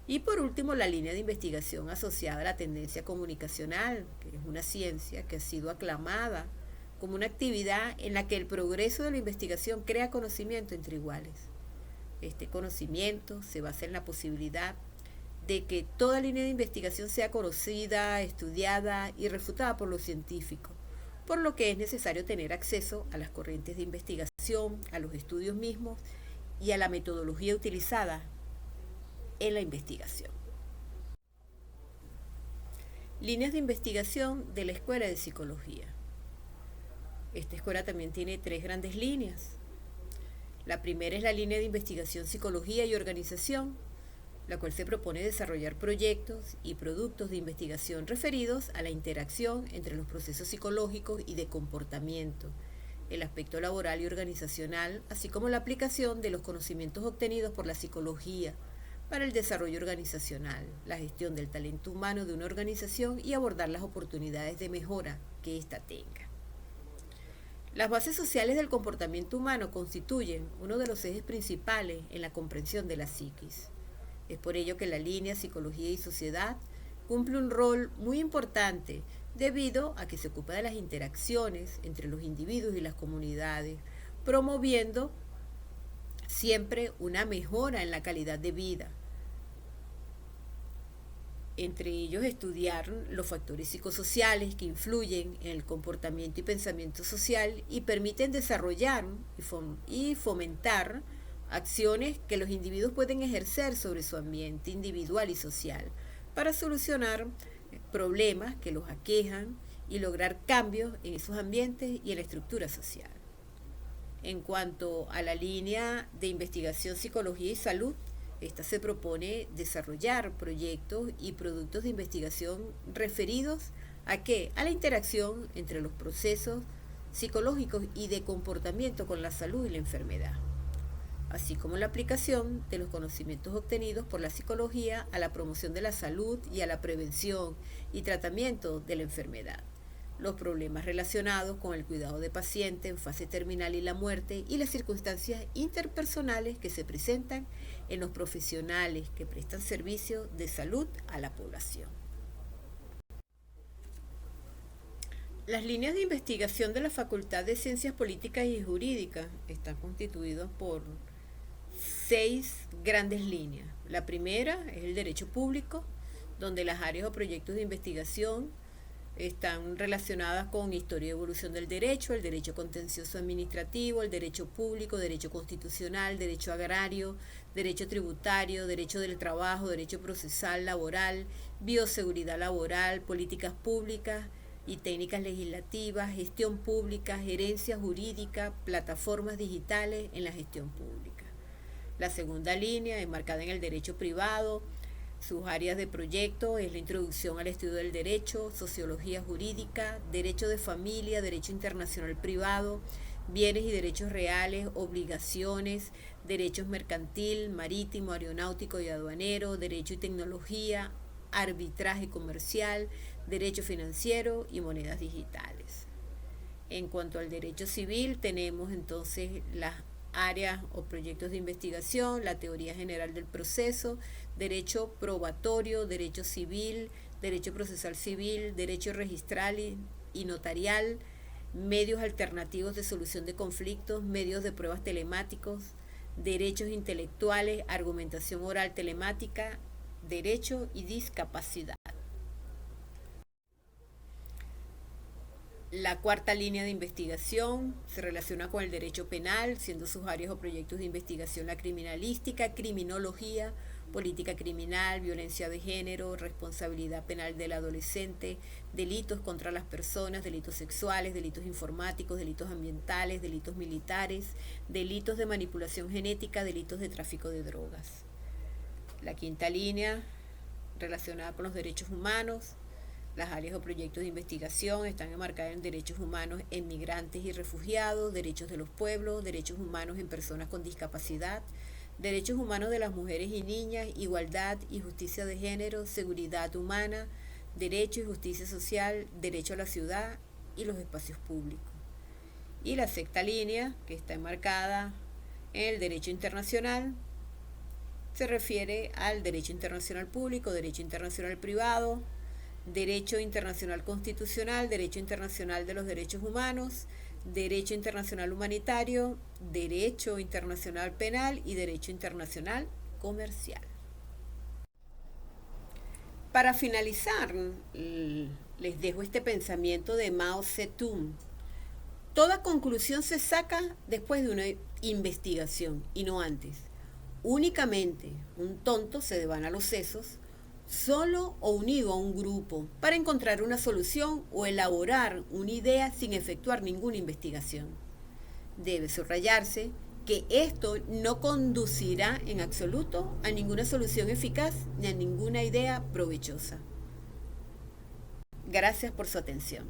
Y por último, la línea de investigación asociada a la tendencia comunicacional, que es una ciencia que ha sido aclamada como una actividad en la que el progreso de la investigación crea conocimiento entre iguales. Este conocimiento se basa en la posibilidad de que toda línea de investigación sea conocida, estudiada y refutada por los científicos, por lo que es necesario tener acceso a las corrientes de investigación, a los estudios mismos y a la metodología utilizada en la investigación. Líneas de investigación de la Escuela de Psicología. Esta escuela también tiene 3 grandes líneas. La primera es la línea de investigación Psicología y Organización, la cual se propone desarrollar proyectos y productos de investigación referidos a la interacción entre los procesos psicológicos y de comportamiento, el aspecto laboral y organizacional, así como la aplicación de los conocimientos obtenidos por la psicología para el desarrollo organizacional, la gestión del talento humano de una organización y abordar las oportunidades de mejora que ésta tenga. Las bases sociales del comportamiento humano constituyen uno de los ejes principales en la comprensión de la psiquis. Es por ello que la línea Psicología y Sociedad cumple un rol muy importante debido a que se ocupa de las interacciones entre los individuos y las comunidades, promoviendo siempre una mejora en la calidad de vida. Entre ellos estudiar los factores psicosociales que influyen en el comportamiento y pensamiento social y permiten desarrollar y fomentar acciones que los individuos pueden ejercer sobre su ambiente individual y social para solucionar problemas que los aquejan y lograr cambios en esos ambientes y en la estructura social. En cuanto a la línea de investigación Psicología y Salud, esta se propone desarrollar proyectos y productos de investigación referidos ¿a qué? A la interacción entre los procesos psicológicos y de comportamiento con la salud y la enfermedad, así como la aplicación de los conocimientos obtenidos por la psicología a la promoción de la salud y a la prevención y tratamiento de la enfermedad, los problemas relacionados con el cuidado de pacientes en fase terminal y la muerte y las circunstancias interpersonales que se presentan en los profesionales que prestan servicios de salud a la población. Las líneas de investigación de la Facultad de Ciencias Políticas y Jurídicas están constituidas por 6 grandes líneas. La primera es el derecho público, donde las áreas o proyectos de investigación están relacionadas con historia y evolución del derecho, el derecho contencioso administrativo, el derecho público, derecho constitucional, derecho agrario, derecho tributario, derecho del trabajo, derecho procesal laboral, bioseguridad laboral, políticas públicas y técnicas legislativas, gestión pública, gerencia jurídica, plataformas digitales en la gestión pública. La segunda línea, enmarcada en el derecho privado, sus áreas de proyecto es la introducción al estudio del derecho, sociología jurídica, derecho de familia, derecho internacional privado, bienes y derechos reales, obligaciones, derechos mercantil, marítimo, aeronáutico y aduanero, derecho y tecnología, arbitraje comercial, derecho financiero y monedas digitales. En cuanto al derecho civil, tenemos entonces las áreas o proyectos de investigación, la teoría general del proceso, derecho probatorio, derecho civil, derecho procesal civil, derecho registral y notarial, medios alternativos de solución de conflictos, medios de pruebas telemáticos, derechos intelectuales, argumentación oral telemática, derecho y discapacidad. La cuarta línea de investigación se relaciona con el derecho penal, siendo sus áreas o proyectos de investigación la criminalística, criminología, política criminal, violencia de género, responsabilidad penal del adolescente, delitos contra las personas, delitos sexuales, delitos informáticos, delitos ambientales, delitos militares, delitos de manipulación genética, delitos de tráfico de drogas. La quinta línea relacionada con los derechos humanos. Las áreas o proyectos de investigación están enmarcadas en derechos humanos en migrantes y refugiados, derechos de los pueblos, derechos humanos en personas con discapacidad, derechos humanos de las mujeres y niñas, igualdad y justicia de género, seguridad humana, derecho y justicia social, derecho a la ciudad y los espacios públicos. Y la sexta línea, que está enmarcada en el derecho internacional, se refiere al derecho internacional público, derecho internacional privado, derecho internacional constitucional, derecho internacional de los derechos humanos, derecho internacional humanitario, derecho internacional penal y derecho internacional comercial. Para finalizar, les dejo este pensamiento de Mao Zedong. Toda conclusión se saca después de una investigación y no antes. Únicamente un tonto se devana los sesos, solo o unido a un grupo, para encontrar una solución o elaborar una idea sin efectuar ninguna investigación. Debe subrayarse que esto no conducirá en absoluto a ninguna solución eficaz ni a ninguna idea provechosa. Gracias por su atención.